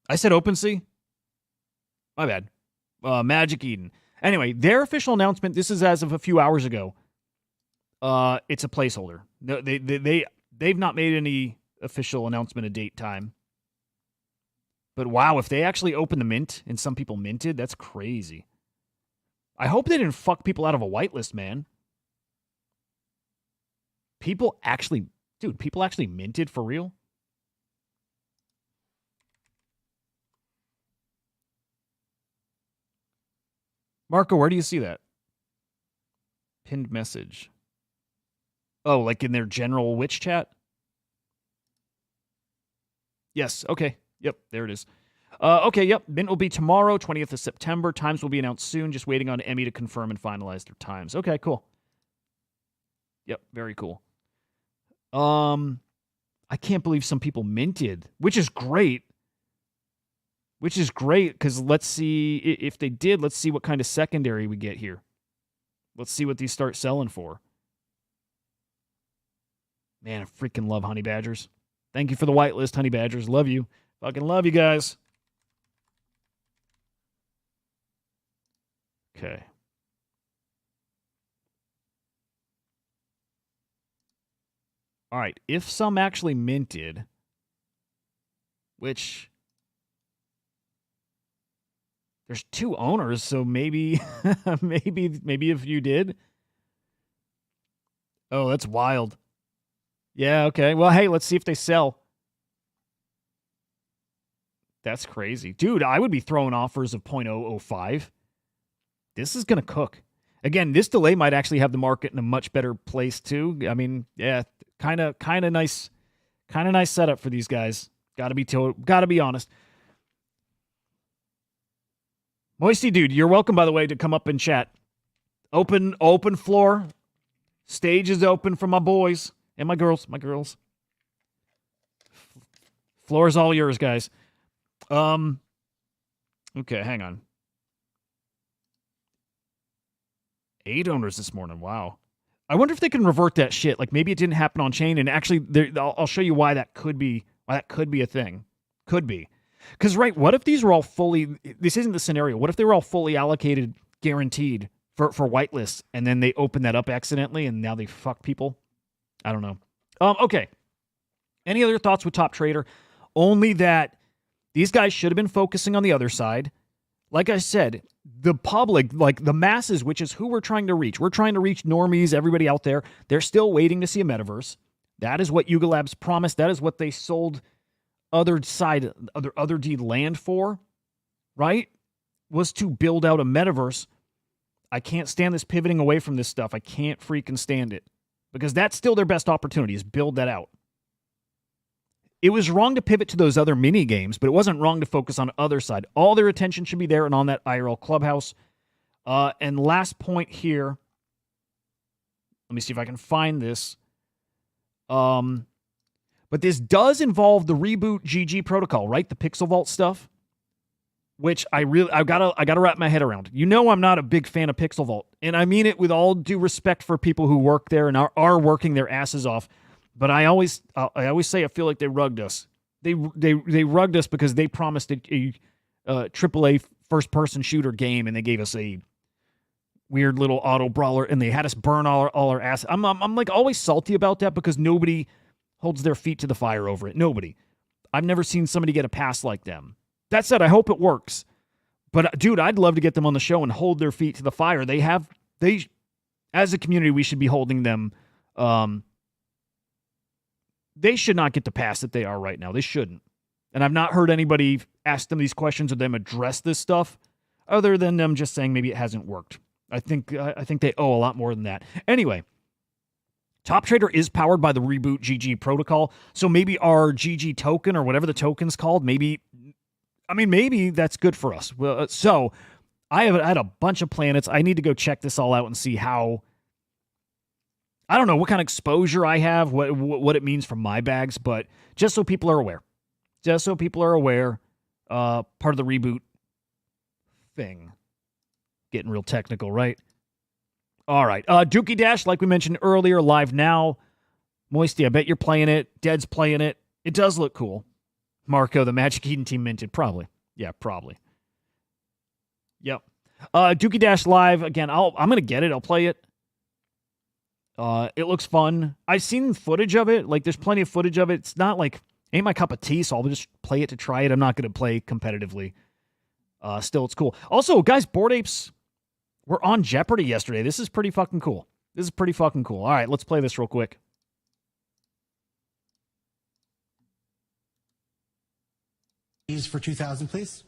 I said OpenSea? My bad. Magic Eden. Anyway, their official announcement, this is as of a few hours ago. It's a placeholder. No, they've not made any official announcement of date time. But wow, if they actually open the mint and some people minted, that's crazy. I hope they didn't fuck people out of a whitelist, man. People actually minted for real? Marco, where do you see that? Pinned message. Oh, like in their general witch chat? Yes, okay. Yep, there it is. Okay, yep. Mint will be tomorrow, 20th of September. Times will be announced soon. Just waiting on Emmy to confirm and finalize their times. Okay, cool. Yep, very cool. I can't believe some people minted, which is great. which is great because let's see if they did. Let's see what kind of secondary we get here. Let's see what these start selling for. Man, I freaking love honey badgers. Thank you for the whitelist, honey badgers. Love you. Fucking love you guys. Okay. All right. If some actually minted, which there's 2 owners, so maybe maybe if you did. Oh, that's wild. Yeah, okay. Well, hey, let's see if they sell. That's crazy. Dude, I would be throwing offers of 0.005. This is going to cook. Again, this delay might actually have the market in a much better place too. I mean, yeah, kind of nice setup for these guys. Got to be honest. Moisty dude, you're welcome, by the way, to come up and chat. Open floor. Stage is open for my boys and my girls. Floor is all yours, guys. Okay, hang on. 8 owners this morning. Wow. I wonder if they can revert that shit. Like maybe it didn't happen on chain, and actually, I'll show you why that could be. Why that could be a thing. Could be. Because, right, what if these were all fully... This isn't the scenario. What if they were all fully allocated, guaranteed, for whitelists, and then they open that up accidentally, and now they fuck people? I don't know. Okay. Any other thoughts with Top Trader? Only that these guys should have been focusing on the other side. Like I said, the public, like the masses, which is who we're trying to reach. We're trying to reach normies, everybody out there. They're still waiting to see a metaverse. That is what Yuga Labs promised. That is what they sold other D land for, right? Was to build out a metaverse. I can't stand this pivoting away from this stuff. I can't freaking stand it. Because that's still their best opportunity, is build that out. It was wrong to pivot to those other mini games, but it wasn't wrong to focus on the other side. All their attention should be there and on that IRL clubhouse. And last point here. Let me see if I can find this. But this does involve the reboot GG protocol, right? The Pixel Vault stuff, which I've gotta wrap my head around. You know, I'm not a big fan of Pixel Vault, and I mean it with all due respect for people who work there and are working their asses off. But I always say I feel like they rugged us. They rugged us because they promised a AAA first person shooter game, and they gave us a weird little auto brawler, and they had us burn all our ass. I'm like always salty about that because nobody holds their feet to the fire over it. Nobody. I've never seen somebody get a pass like them. That said, I hope it works. But dude, I'd love to get them on the show and hold their feet to the fire. They as a community, we should be holding them. They should not get the pass that they are right now. They shouldn't. And I've not heard anybody ask them these questions or them address this stuff other than them just saying maybe it hasn't worked. I think they owe a lot more than that. Anyway, Top Trader is powered by the Reboot GG protocol, so maybe our GG token or whatever the token's called, maybe that's good for us. Well, so I had a bunch of planets. I need to go check this all out and see how. I don't know what kind of exposure I have, what it means for my bags, but just so people are aware. Part of the reboot thing. Getting real technical, right? All right. Dookie Dash, like we mentioned earlier, live now. Moisty, I bet you're playing it. Dead's playing it. It does look cool. Marco, the Magic Eden team minted. Probably. Yeah, probably. Yep. Dookie Dash live. Again, I'm going to get it. I'll play it. It looks fun. I've seen footage of it. Like, there's plenty of footage of it. It's not like, ain't my cup of tea, so I'll just play it to try it. I'm not going to play competitively. Still, it's cool. Also, guys, Bored Apes were on Jeopardy yesterday. This is pretty fucking cool. All right, let's play this real quick. For 2,000, please.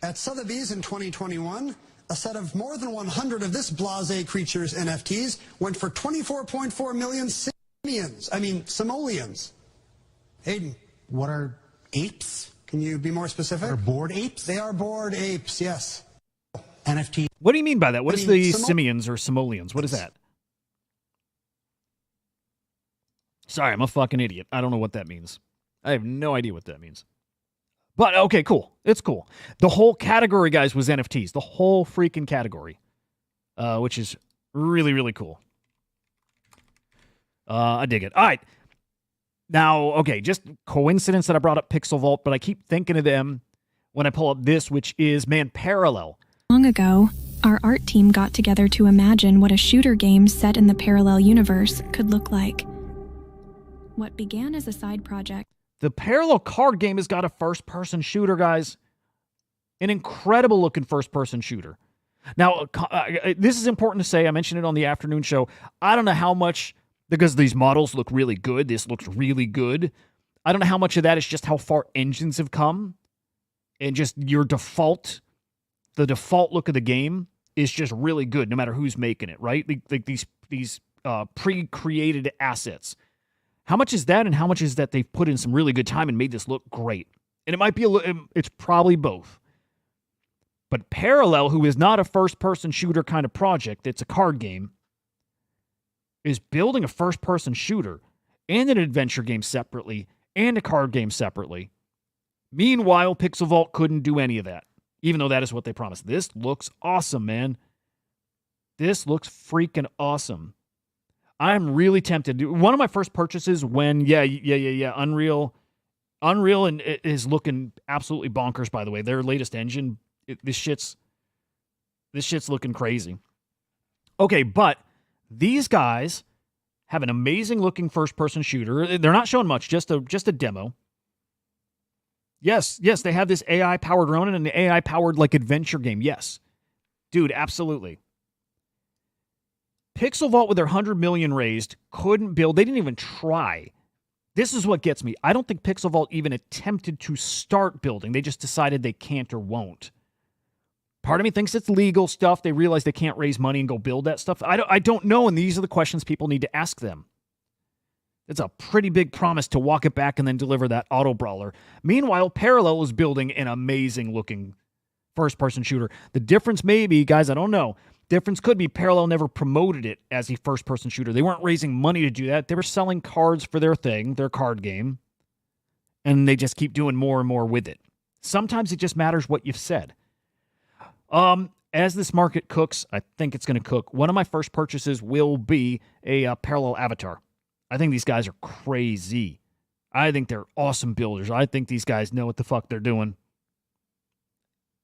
At Sotheby's in 2021, a set of more than 100 of this blasé creature's NFTs went for 24.4 million simoleons. Aiden, what are apes? Can you be more specific? Are bored apes? They are bored apes, yes. NFT. What do you mean by that? What is the simians or simoleons? What is that? Sorry, I'm a fucking idiot. I don't know what that means. I have no idea what that means. But okay, cool. It's cool. The whole category, guys, was NFTs. The whole freaking category, which is really, really cool. I dig it. All right. Now, okay, just coincidence that I brought up Pixel Vault, but I keep thinking of them when I pull up this, which is, man, Parallel. Long ago, our art team got together to imagine what a shooter game set in the parallel universe could look like. What began as a side project. The Parallel card game has got a first-person shooter, guys. An incredible-looking first-person shooter. Now, this is important to say. I mentioned it on the afternoon show. I don't know how much, because these models look really good. This looks really good. I don't know how much of that is just how far engines have come. And just your default, the default look of the game is just really good, no matter who's making it, right? Like these pre-created assets. How much is that, and how much is that they've put in some really good time and made this look great? And it might be it's probably both. But Parallel, who is not a first-person shooter kind of project, it's a card game, is building a first-person shooter and an adventure game separately and a card game separately. Meanwhile, Pixel Vault couldn't do any of that, even though that is what they promised. This looks awesome, man. This looks freaking awesome. I'm really tempted. One of my first purchases when, Unreal and it is looking absolutely bonkers, by the way. Their latest engine, this shit's looking crazy. Okay, but these guys have an amazing looking first-person shooter. They're not showing much, just a demo. Yes, they have this AI-powered Ronin and the AI-powered, like, adventure game. Yes. Dude, absolutely. Pixel Vault, with their 100 million raised, couldn't build. They didn't even try. This is what gets me. I don't think Pixel Vault even attempted to start building. They just decided they can't or won't. Part of me thinks it's legal stuff. They realize they can't raise money and go build that stuff. I don't know, and these are the questions people need to ask them. It's a pretty big promise to walk it back and then deliver that auto brawler. Meanwhile, Parallel is building an amazing-looking first-person shooter. The difference may be, guys, I don't know. Difference could be Parallel never promoted it as a first-person shooter. They weren't raising money to do that. They were selling cards for their thing, their card game, and they just keep doing more and more with it. Sometimes it just matters what you've said. As this market cooks, I think it's going to cook. One of my first purchases will be a Parallel avatar. I think these guys are crazy. I think they're awesome builders. I think these guys know what the fuck they're doing.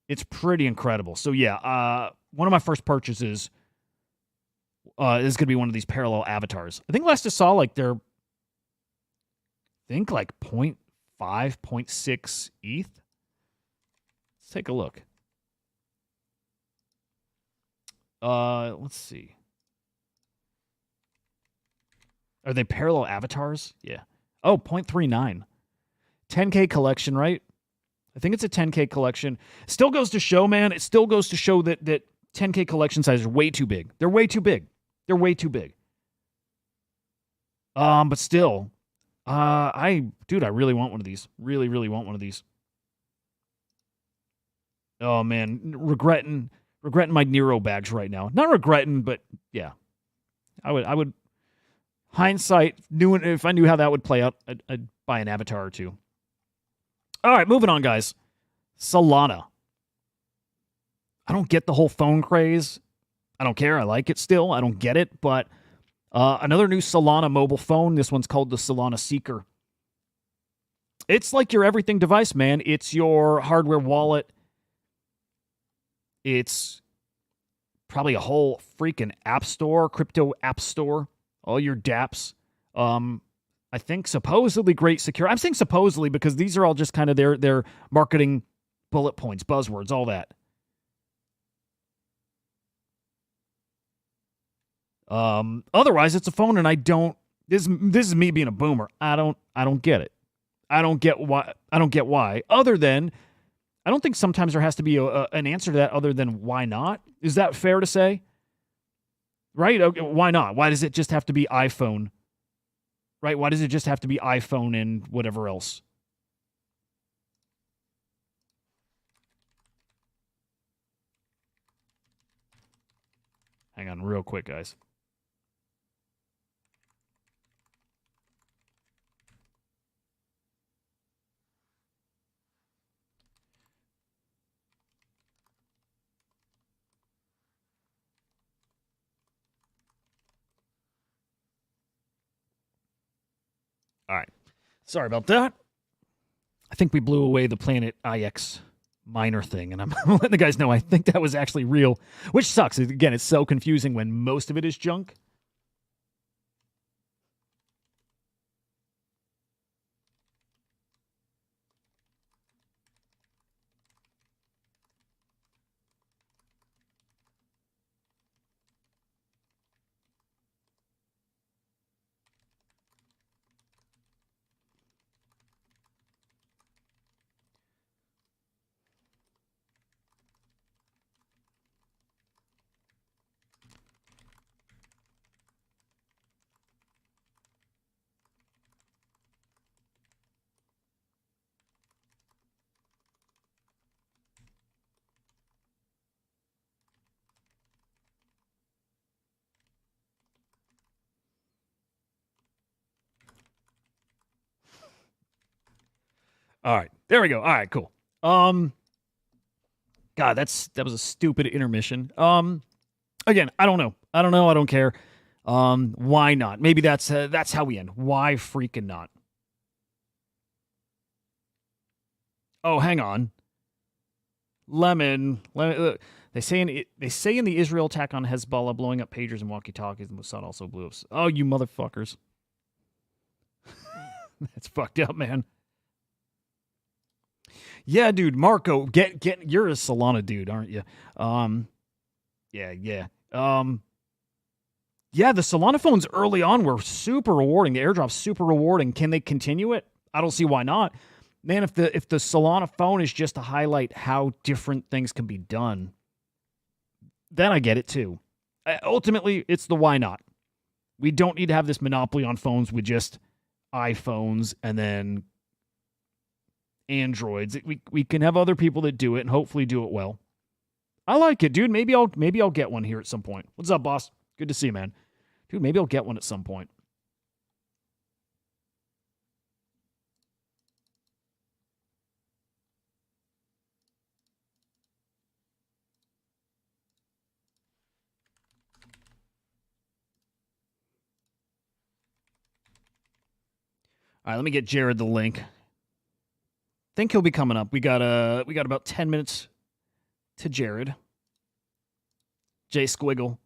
It's pretty incredible. So yeah, one of my first purchases is going to be one of these Parallel avatars. I think last I saw, like, they're, like 0.5, 0.6 ETH. Let's take a look. Let's see. Are they Parallel avatars? Yeah. Oh, 0.39. 10K collection, right? I think it's a 10K collection. Still goes to show, man. It still goes to show that 10K collection sizes are way too big. They're way too big. They're way too big. But still, I really want one of these. Really, really want one of these. Oh man, regretting my Nero bags right now. Not regretting, but yeah, I would. Hindsight, if I knew how that would play out, I'd buy an avatar or two. All right, moving on, guys. Solana. I don't get the whole phone craze. I don't care. I like it still. I don't get it. But another new Solana mobile phone. This one's called the Solana Seeker. It's like your everything device, man. It's your hardware wallet. It's probably a whole freaking app store, crypto app store. All your dApps. I think supposedly great secure. I'm saying supposedly because these are all just kind of their marketing bullet points, buzzwords, all that. Otherwise, it's a phone, and I don't. This is me being a boomer. I don't get it. I don't get why. Other than, I don't think sometimes there has to be an answer to that. Other than why not? Is that fair to say? Right? Okay, why not? Why does it just have to be iPhone? Right? Why does it just have to be iPhone and whatever else? Hang on real quick, guys. All right. Sorry about that. I think we blew away the Planet IX minor thing, and I'm letting the guys know I think that was actually real, which sucks. Again, it's so confusing when most of it is junk. All right. There we go. All right, cool. God, that was a stupid intermission. Again, I don't know. I don't care. Why not? Maybe that's how we end. Why freaking not? Oh, hang on. Lemon. They say in the Israel attack on Hezbollah, blowing up pagers and walkie-talkies, the Mossad also blew up. Oh, you motherfuckers! That's fucked up, man. Yeah, dude, Marco, you're a Solana dude, aren't you? Yeah. Yeah, the Solana phones early on were super rewarding. The airdrop's super rewarding. Can they continue it? I don't see why not. Man, if the Solana phone is just to highlight how different things can be done, then I get it too. Ultimately, it's the why not. We don't need to have this monopoly on phones with just iPhones and then Androids. We can have other people that do it and hopefully do it well. I like it, dude. Maybe I'll get one here at some point. What's up, boss? Good to see you, man. Dude, maybe I'll get one at some point. All right, let me get Jared the link. Think he'll be coming up. We got about 10 minutes to Jared. J Squiggle.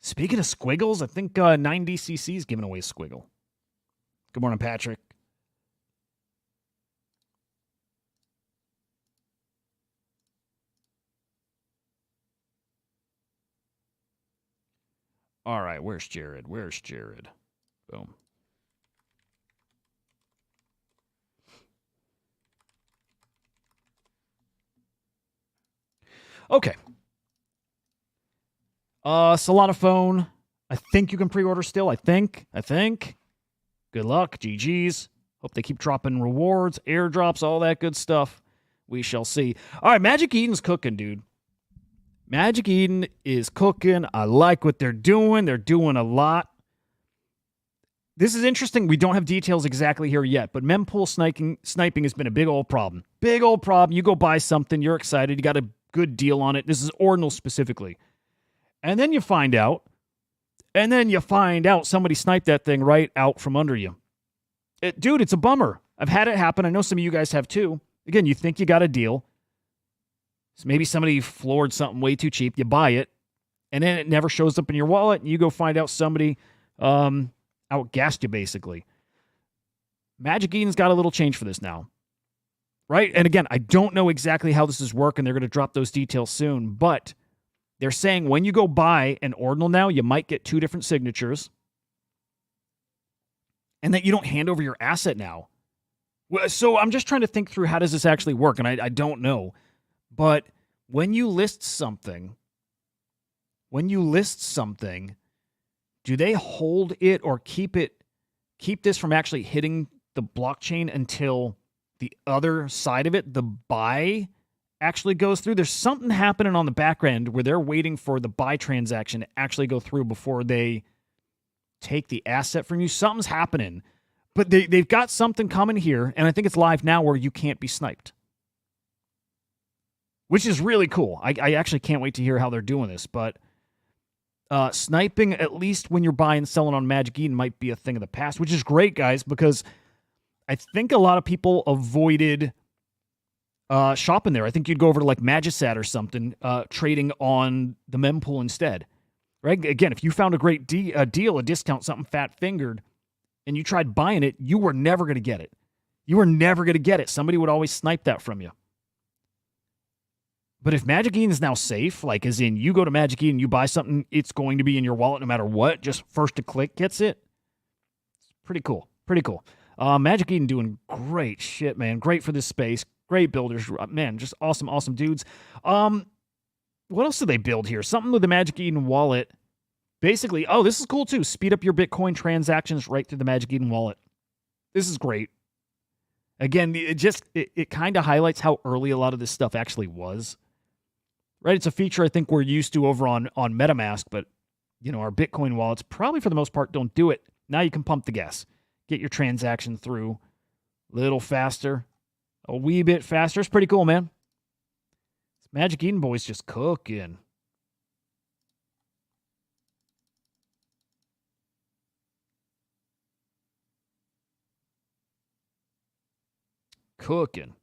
Speaking of squiggles, I think 9DCC is giving away a squiggle. Good morning, Patrick. All right, where's Jared? Boom. Okay. Solana phone. I think you can pre-order still. I think. Good luck. GG's. Hope they keep dropping rewards, airdrops, all that good stuff. We shall see. All right, Magic Eden's cooking, dude. Magic Eden is cooking. I like what they're doing. They're doing a lot. This is interesting. We don't have details exactly here yet, but mempool sniping has been a big old problem. Big old problem. You go buy something, you're excited, you got a good deal on it. This is Ordinal specifically. And then you find out somebody sniped that thing right out from under you. Dude, it's a bummer. I've had it happen. I know some of you guys have too. Again, you think you got a deal. So maybe somebody floored something way too cheap. You buy it, and then it never shows up in your wallet, and you go find out somebody outgassed you, basically. Magic Eden's got a little change for this now. Right? And again, I don't know exactly how this is working. They're going to drop those details soon, but they're saying when you go buy an Ordinal now, you might get 2 different signatures, and that you don't hand over your asset now. So I'm just trying to think through how does this actually work, and I don't know. But when you list something, do they hold it or keep this from actually hitting the blockchain until the other side of it, the buy, actually goes through? There's something happening on the back end where they're waiting for the buy transaction to actually go through before they take the asset from you. Something's happening. But they've got something coming here, and I think it's live now where you can't be sniped, which is really cool. I actually can't wait to hear how they're doing this, but sniping, at least when you're buying and selling on Magic Eden, might be a thing of the past, which is great, guys, because I think a lot of people avoided shopping there. I think you'd go over to like Magisat or something, trading on the mempool instead. Right? Again, if you found a great deal, a discount, something fat-fingered, and you tried buying it, you were never going to get it. You were never going to get it. Somebody would always snipe that from you. But if Magic Eden is now safe, like as in you go to Magic Eden, you buy something, it's going to be in your wallet no matter what, just first to click gets it. It's pretty cool. Pretty cool. Magic Eden doing great shit, man. Great for this space. Great builders. Man, just awesome, awesome dudes. What else do they build here? Something with the Magic Eden wallet. Basically, oh, this is cool too. Speed up your Bitcoin transactions right through the Magic Eden wallet. This is great. Again, it kind of highlights how early a lot of this stuff actually was. Right? It's a feature I think we're used to over on MetaMask, but you know, our Bitcoin wallets probably for the most part don't do it. Now you can pump the gas. Get your transaction through a little faster. A wee bit faster. It's pretty cool, man. This Magic Eden boy's just cooking. Cooking.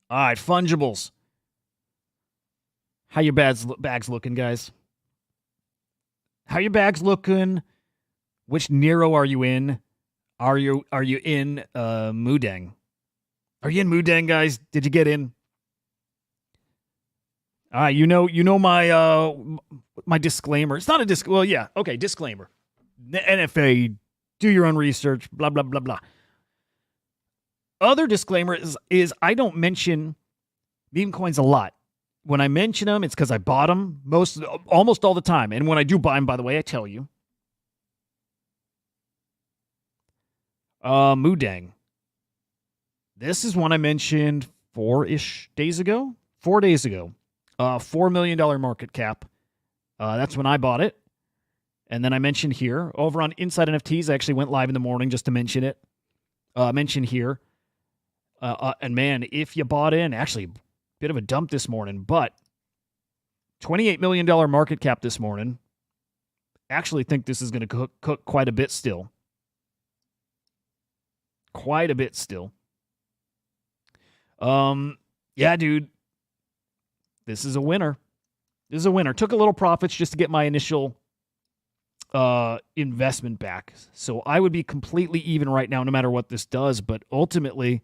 All right, fungibles. How your bags looking, guys? How your bags looking? Which Nero are you in? Are you in Mudang? Are you in Mudang, guys? Did you get in? All right, you know my disclaimer. It's not a well, yeah, okay, disclaimer. NFA, do your own research, blah blah blah blah. Other disclaimer is I don't mention meme coins a lot. When I mention them, it's because I bought them almost all the time. And when I do buy them, by the way, I tell you. Mudang. This is one I mentioned 4-ish days ago. 4 days ago. $4 million market cap. That's when I bought it. And then I mentioned here, over on Inside NFTs, I actually went live in the morning just to mention it. Mention here. And man, if you bought in, actually, bit of a dump this morning, but $28 million market cap this morning. Actually think this is going to cook quite a bit still. Quite a bit still. Yeah, dude. This is a winner. This is a winner. Took a little profits just to get my initial investment back. So I would be completely even right now no matter what this does, but ultimately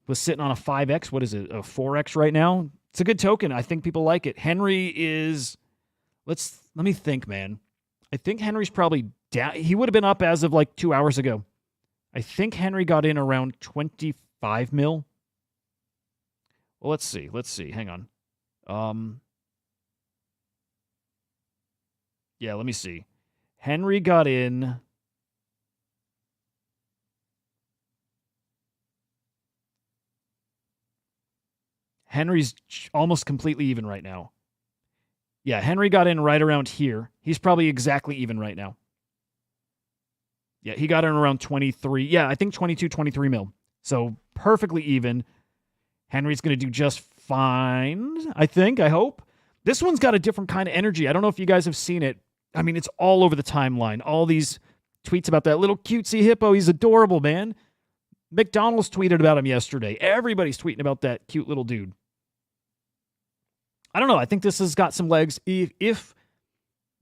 was sitting on a 5x. What is it? A 4x right now? It's a good token. I think people like it. Henry is let me think, man. I think Henry's probably down. He would have been up as of like 2 hours ago. I think Henry got in around 25 mil. Well, let's see. Hang on. Yeah, let me see. Henry got in. Henry's almost completely even right now. Yeah, Henry got in right around here. He's probably exactly even right now. Yeah, he got in around 23. Yeah, I think 22, 23 mil. So perfectly even. Henry's going to do just fine, I think, I hope. This one's got a different kind of energy. I don't know if you guys have seen it. I mean, it's all over the timeline. All these tweets about that little cutesy hippo. He's adorable, man. McDonald's tweeted about him yesterday. Everybody's tweeting about that cute little dude. I don't know. I think this has got some legs. If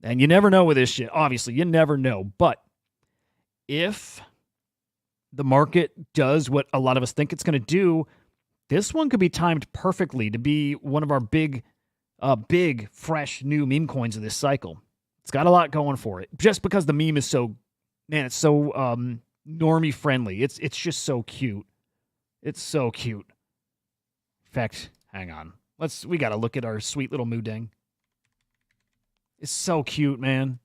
and you never know with this shit. Obviously, you never know. But if the market does what a lot of us think it's going to do, this one could be timed perfectly to be one of our big, fresh new meme coins of this cycle. It's got a lot going for it. Just because the meme is so, man, it's so normie friendly. It's just so cute. It's so cute. In fact, hang on. We got to look at our sweet little Mudang. It's so cute, man.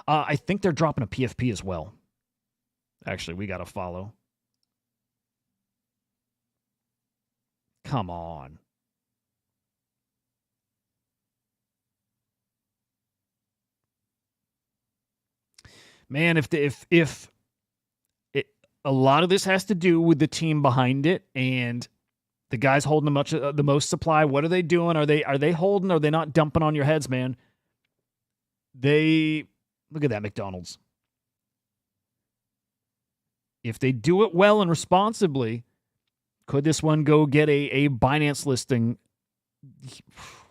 I think they're dropping a PFP as well. Actually, we got to follow. Come on. Man, if a lot of this has to do with the team behind it and The guys holding the most supply. What are they doing? Are they holding? Or are they not dumping on your heads, man? Look at that McDonald's. If they do it well and responsibly, could this one go get a Binance listing?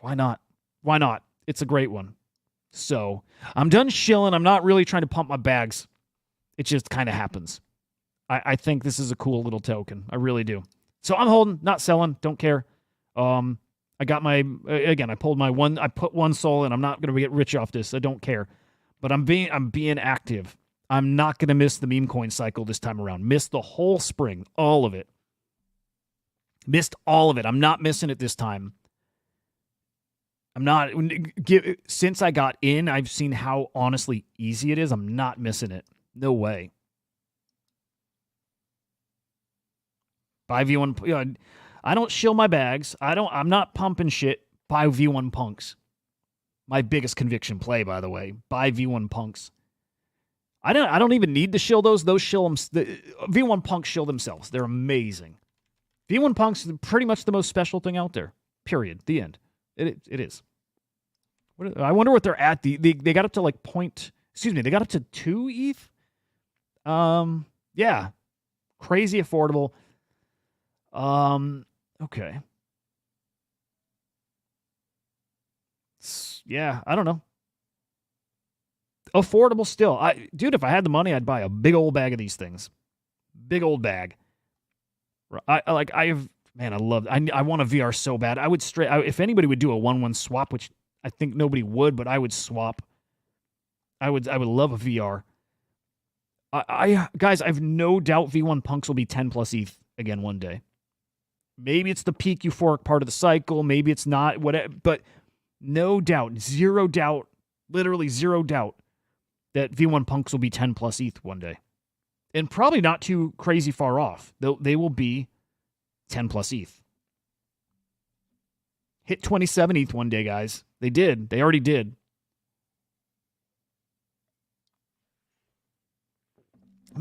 Why not? Why not? It's a great one. So I'm done shilling. I'm not really trying to pump my bags. It just kind of happens. I think this is a cool little token. I really do. So I'm holding, not selling. Don't care. I got I pulled my one. I put one soul in. I'm not going to get rich off this. I don't care. But I'm being active. I'm not going to miss the meme coin cycle this time around. Missed the whole spring, all of it. Missed all of it. I'm not missing it this time. I'm not. Since I got in, I've seen how honestly easy it is. I'm not missing it. No way. Buy V1. I don't shill my bags. I'm not pumping shit. Buy V1 punks. My biggest conviction play, by the way. Buy V1 punks. I don't even need to shill those. Those shill them. The V1 punks shill themselves. They're amazing. V1 punks are pretty much the most special thing out there. Period. The end. It is. I wonder what they're at. They got up to like they got up to 2 ETH. Yeah. Crazy affordable. Okay. Yeah, I don't know. Affordable still. Dude, if I had the money, I'd buy a big old bag of these things. Big old bag. I want a VR so bad. I would if anybody would do a 1-1 swap, which I think nobody would, but I would swap. I would love a VR. Guys, I have no doubt V1 punks will be 10 plus ETH again one day. Maybe it's the peak euphoric part of the cycle. Maybe it's not. Whatever, but no doubt, zero doubt, literally zero doubt that V1 punks will be 10 plus ETH one day. And probably not too crazy far off. They will be 10 plus ETH. Hit 27 ETH one day, guys. They did. They already did.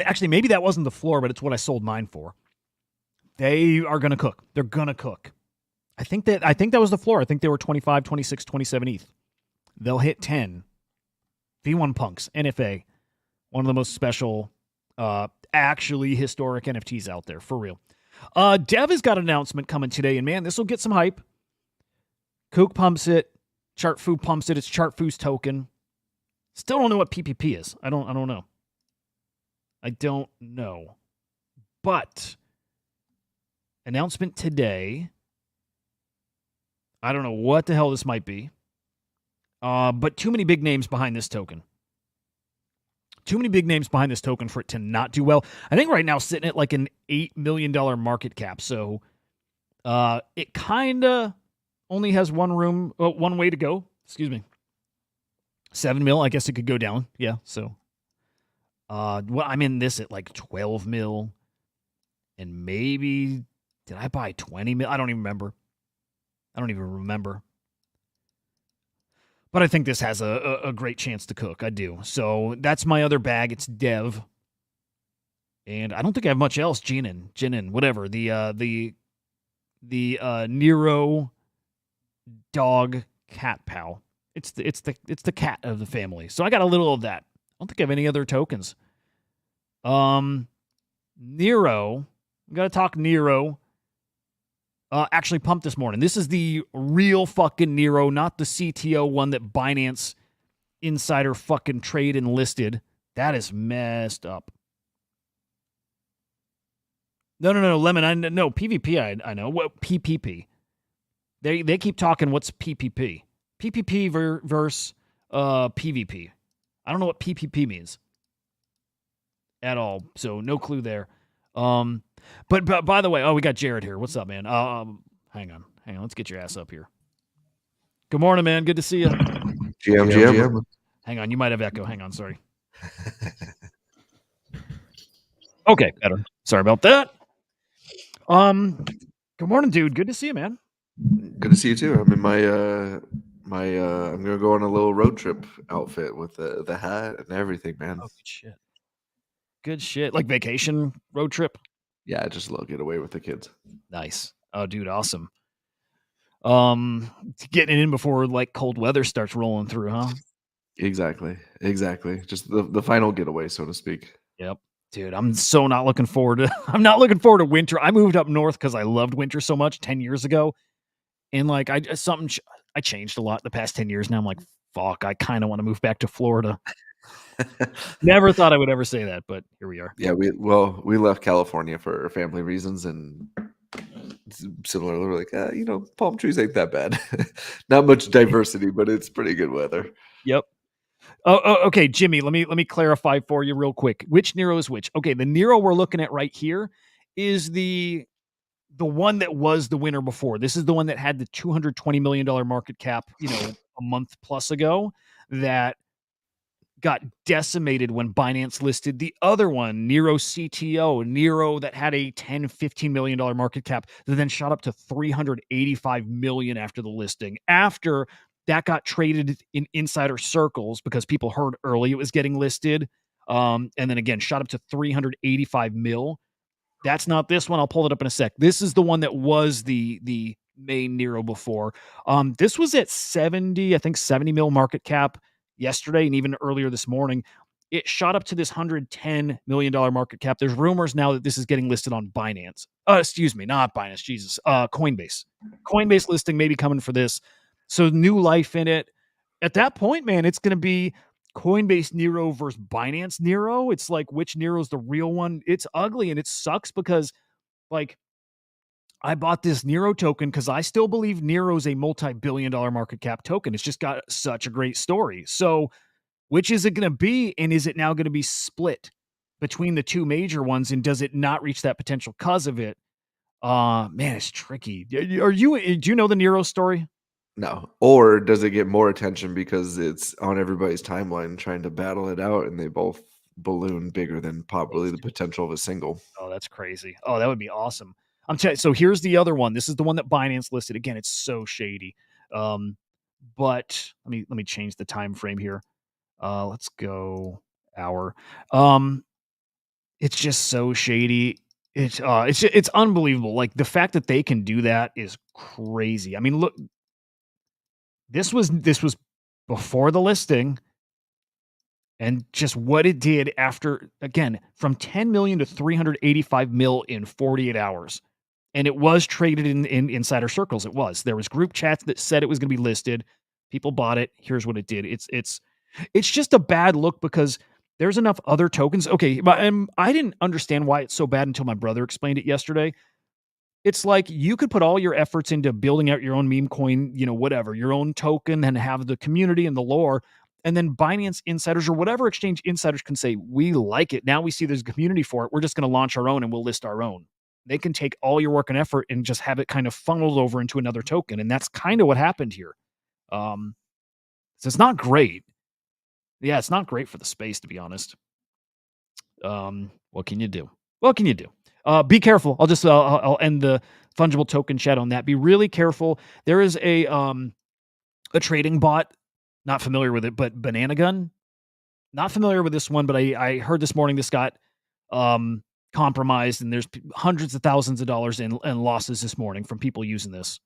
Actually, maybe that wasn't the floor, but it's what I sold mine for. They are going to cook. They're going to cook. I think that was the floor. I think they were 25, 26, 27 ETH. They'll hit 10. V1 punks, NFA. One of the most special, actually historic NFTs out there, for real. Dev has got an announcement coming today, and man, this will get some hype. Kook pumps it. Chartfu pumps it. It's Chartfu's token. Still don't know what PPP is. I don't know. I don't know. But announcement today. I don't know what the hell this might be. But too many big names behind this token. Too many big names behind this token for it to not do well. I think right now sitting at like an $8 million market cap. So it kind of only has one way to go. Excuse me. 7 mil. I guess it could go down. Yeah. So I'm in this at like 12 mil. And maybe, did I buy 20 mil? I don't even remember. But I think this has a great chance to cook. I do. So that's my other bag. It's Dev. And I don't think I have much else. Jinin, whatever. The Nero dog cat pal. It's the cat of the family. So I got a little of that. I don't think I have any other tokens. Nero. I'm gonna talk Nero. Actually pumped this morning. This is the real fucking Nero, not the CTO one that Binance Insider fucking trade and listed. That is messed up. No, Lemon. No, PvP. I know. What PPP? They keep talking. What's PPP? PPP versus PvP. I don't know what PPP means at all. So no clue there. But by the way, we got Jared here. What's up, man? Hang on. Let's get your ass up here. Good morning, man. Good to see you. GM. Hang on. You might have echo. Hang on. Sorry. Okay, better. Sorry about that. Good morning, dude. Good to see you, man. Good to see you too. I'm in my I'm gonna go on a little road trip outfit with the hat and everything, man. Oh, good shit. Good shit. Like vacation road trip. Yeah, just a little getaway with the kids. Nice. Oh, dude, awesome. Getting it in before like cold weather starts rolling through, huh? Exactly. Exactly. Just the final getaway, so to speak. Yep. Dude, I'm so not looking forward to I'm not looking forward to winter. I moved up north because I loved winter so much 10 years ago. And like I changed a lot the past 10 years. Now I'm like, fuck, I kind of want to move back to Florida. Never thought I would ever say that, but here we are. Yeah, we left California for family reasons, and similarly, we're like, palm trees ain't that bad. Not much diversity, but it's pretty good weather. Yep. Okay, Jimmy, let me clarify for you real quick. Which Nero is which? Okay, the Nero we're looking at right here is the one that was the winner before. This is the one that had the $220 million market cap, a month plus ago, that got decimated when Binance listed the other one, Nero CTO, Nero that had a $10-15 million market cap that then shot up to $385 million after the listing. After that got traded in insider circles because people heard early it was getting listed. And then again, shot up to 385 mil. That's not this one. I'll pull it up in a sec. This is the one that was the main Nero before. This was at 70, I think 70 mil market cap yesterday and even earlier this morning. It shot up to this $110 million market cap. There's rumors now that this is getting listed on Binance. Excuse me, not Binance, Jesus. Coinbase. Coinbase listing may be coming for this. So new life in it. At that point, man, it's going to be Coinbase Nero versus Binance Nero. It's like which Nero's the real one. It's ugly and it sucks because like I bought this Nero token because I still believe Nero's a multi-billion-dollar market cap token. It's just got such a great story. So which is it going to be? And is it now going to be split between the two major ones? And does it not reach that potential because of it? Man, it's tricky. Do you know the Nero story? No. Or does it get more attention because it's on everybody's timeline trying to battle it out, and they both balloon bigger than probably the potential of a single? Oh, that's crazy. Oh, that would be awesome. I'm telling you. So here's the other one. This is the one that Binance listed. Again, it's so shady. But let me change the time frame here. Let's go hour. It's just so shady. It's unbelievable. Like the fact that they can do that is crazy. I mean, look, this was before the listing. And just what it did after, again, from 10 million to 385 mil in 48 hours. And it was traded in insider circles. It was. There was group chats that said it was going to be listed. People bought it. Here's what it did. It's just a bad look because there's enough other tokens. Okay, but I didn't understand why it's so bad until my brother explained it yesterday. It's like you could put all your efforts into building out your own meme coin, whatever, your own token, and have the community and the lore. And then Binance insiders or whatever exchange insiders can say, we like it. Now we see there's a community for it. We're just going to launch our own and we'll list our own. They can take all your work and effort and just have it kind of funneled over into another token. And that's kind of what happened here. So it's not great. Yeah, it's not great for the space, to be honest. What can you do? What can you do? Be careful. I'll end the fungible token chat on that. Be really careful. There is a trading bot. Not familiar with it, but Banana Gun. Not familiar with this one, but I heard this morning this got compromised, and there's hundreds of thousands of dollars in losses this morning from people using this.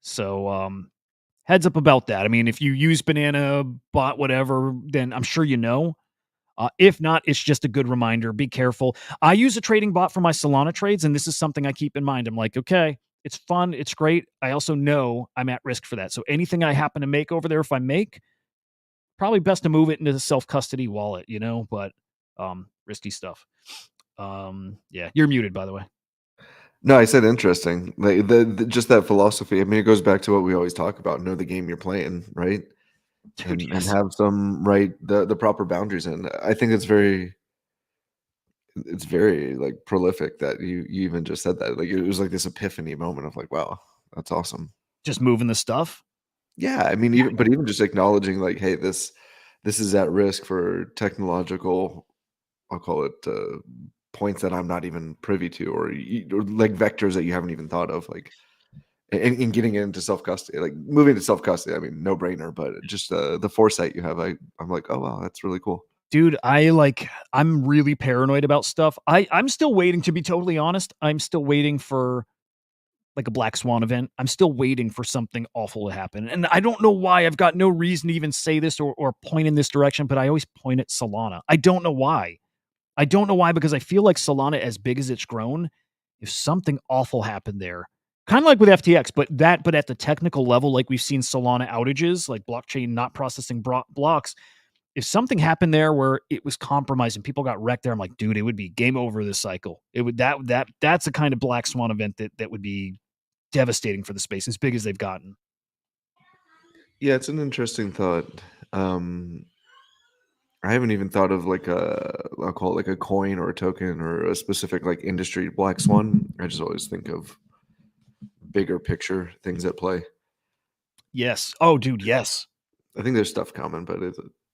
So heads up about that. I mean, if you use Banana Bot, whatever, then I'm sure you know. If not, it's just a good reminder. Be careful. I use a trading bot for my Solana trades, and this is something I keep in mind. I'm like, okay, it's fun. It's great. I also know I'm at risk for that. So anything I happen to make over there, if I make, probably best to move it into the self-custody wallet, but risky stuff. Yeah, you're muted, by the way. No, I said interesting. Like the just that philosophy. I mean, it goes back to what we always talk about: know the game you're playing, right? Dude, And yes. have some the proper boundaries in. I think it's very like prolific that you even just said that. Like it was like this epiphany moment of like, wow, that's awesome. Just moving the stuff. Yeah, I mean, even just acknowledging like, hey, this is at risk for technological, I'll call it points that I'm not even privy to, or like vectors that you haven't even thought of, like, and getting into self custody, like moving to self custody. I mean, no brainer, but just the foresight you have, I'm like, oh wow, that's really cool. Dude, I'm really paranoid about stuff. I'm still waiting, to be totally honest. I'm still waiting for like a black swan event. I'm still waiting for something awful to happen. And I don't know why. I've got no reason to even say this or point in this direction, but I always point at Solana. I don't know why. I don't know why, because I feel like Solana, as big as it's grown, if something awful happened there, kind of like with FTX, but at the technical level, like we've seen Solana outages, like blockchain not processing blocks. If something happened there where it was compromised and people got wrecked there, I'm like, dude, it would be game over this cycle. It would that's the kind of black swan event that would be devastating for the space, as big as they've gotten. Yeah, it's an interesting thought. I haven't even thought of like I'll call it like a coin or a token or a specific like industry black swan. I just always think of bigger picture things at play. Yes. Oh, dude, yes. I think there's stuff coming, but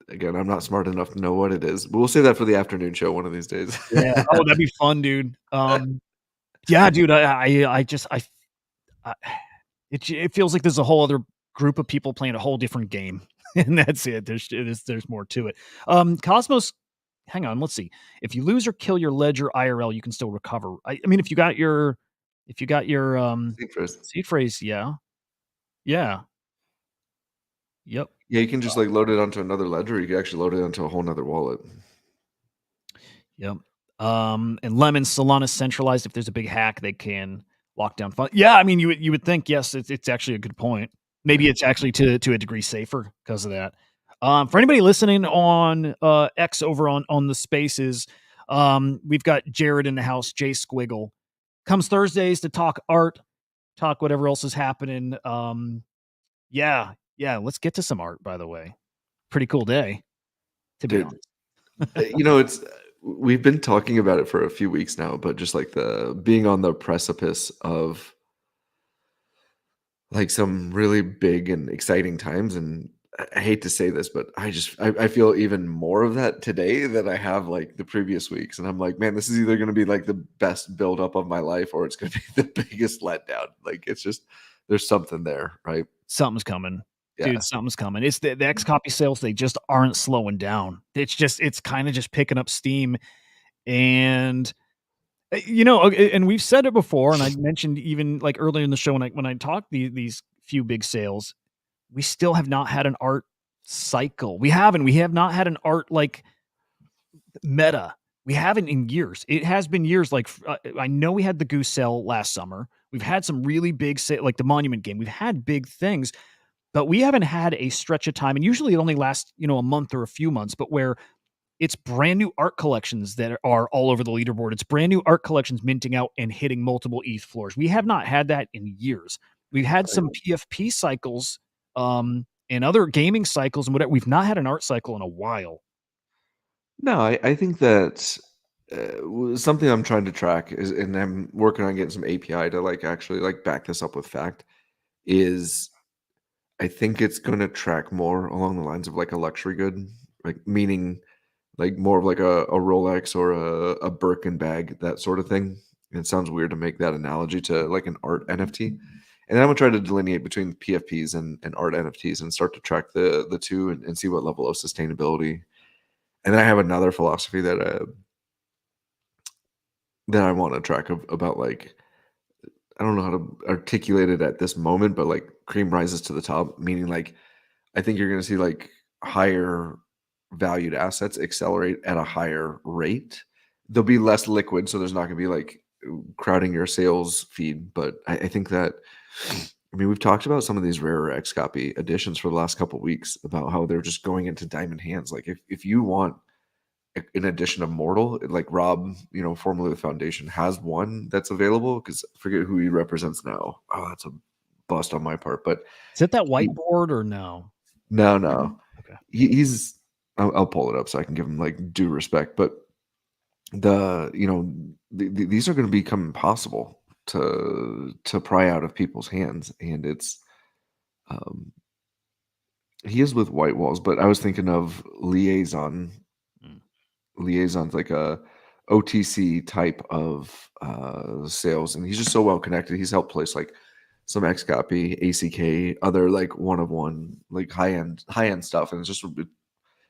again, I'm not smart enough to know what it is. But we'll say that for the afternoon show one of these days. Yeah. Oh, that'd be fun, dude. Yeah, dude. It feels like there's a whole other group of people playing a whole different game, and that's it. There's more to it. Cosmos, hang on. Let's see. If you lose or kill your ledger IRL, you can still recover. I mean, if you got your seed phrase, yeah, yep. Yeah, you can just like load it onto another ledger. Or you can actually load it onto a whole nother wallet. Yep. And Lemon Solana centralized. If there's a big hack, they can lock down funds. Yeah, I mean, you would think, yes, it's actually a good point. Maybe it's actually to a degree safer because of that. For anybody listening on X over on the Spaces, we've got Jared in the house. Jay Squiggle comes Thursdays to talk art, talk whatever else is happening. Yeah. Let's get to some art. By the way, pretty cool day. To be honest, it's we've been talking about it for a few weeks now, but just like the being on the precipice of like some really big and exciting times. And I hate to say this, but I feel even more of that today than I have like the previous weeks. And I'm like, man, this is either going to be like the best buildup of my life or it's going to be the biggest letdown. Like it's just, there's something there, right? Something's coming. Yeah. Dude, something's coming. It's the XCOPY sales, they just aren't slowing down. It's kind of just picking up steam. And and we've said it before, and I mentioned even like earlier in the show when I talked these few big sales, we still have not had an art cycle. We have not had an art like meta. We haven't in years. It has been years. Like I know we had the Goose sale last summer. We've had some really big sale, like the Monument game. We've had big things, but we haven't had a stretch of time. And usually it only lasts, a month or a few months, but where it's brand new art collections that are all over the leaderboard. It's brand new art collections minting out and hitting multiple ETH floors. We have not had that in years. We've had some PFP cycles, and other gaming cycles and whatever. We've not had an art cycle in a while. No, I think that something I'm trying to track is, and I'm working on getting some API to like actually like back this up with fact, is I think it's going to track more along the lines of like a luxury good, like meaning like more of like a Rolex or a Birkin bag, that sort of thing. And it sounds weird to make that analogy to like an art NFT. And then I'm gonna try to delineate between PFPs and art NFTs and start to track the two and see what level of sustainability. And then I have another philosophy that I want to track about like, I don't know how to articulate it at this moment, but like cream rises to the top, meaning like I think you're going to see like higher valued assets accelerate at a higher rate. They'll be less liquid, so there's not going to be like crowding your sales feed. But I think that, I mean, we've talked about some of these rarer XCOPY editions for the last couple of weeks about how they're just going into diamond hands. Like if you want an edition of Mortal, like Rob, formerly the Foundation, has one that's available, because I forget who he represents now. Oh, that's a bust on my part. But is it that whiteboard or no? No. Okay. He's I'll pull it up so I can give him like due respect. But these are going to become impossible to pry out of people's hands, and it's he is with White Walls, but I was thinking of Liaison's like a OTC type of sales, and he's just so well connected. He's helped place like some XCOPY, ACK, other like one-of-one, like high-end stuff. And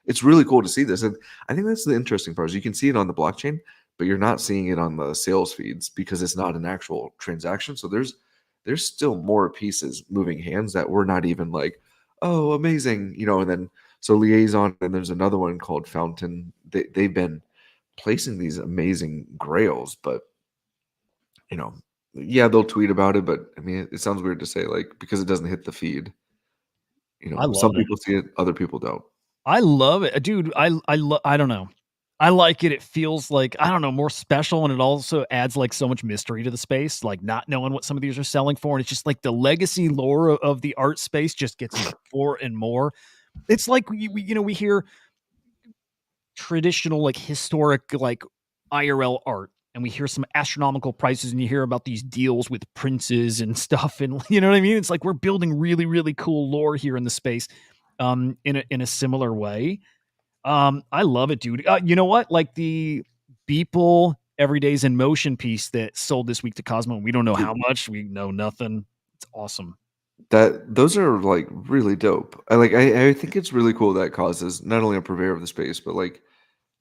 it's really cool to see this. And I think that's the interesting part, is you can see it on the blockchain, but you're not seeing it on the sales feeds because it's not an actual transaction. So there's there's still more pieces moving hands that we're not even like, oh, amazing, and then so Liaison, and there's another one called Fountain. They've been placing these amazing grails, but yeah, they'll tweet about it, but I mean, it sounds weird to say, like, because it doesn't hit the feed. I Some love it. people see it, other people don't. I love it, dude. I don't know. I like it. It feels like, I don't know, more special, and it also adds like so much mystery to the space, like not knowing what some of these are selling for, and it's just like the legacy lore of the art space just gets more and more. It's like we hear traditional, like historic, like IRL art, and we hear some astronomical prices, and you hear about these deals with princes and stuff, and you know what I mean? It's like we're building really, really cool lore here in the space, in a similar way. I love it, dude. You know what? Like the Beeple Everyday's in Motion piece that sold this week to Cosmo. We don't know how much. We know nothing. It's awesome. Those are like really dope. I think it's really cool that causes not only a purveyor of the space, but like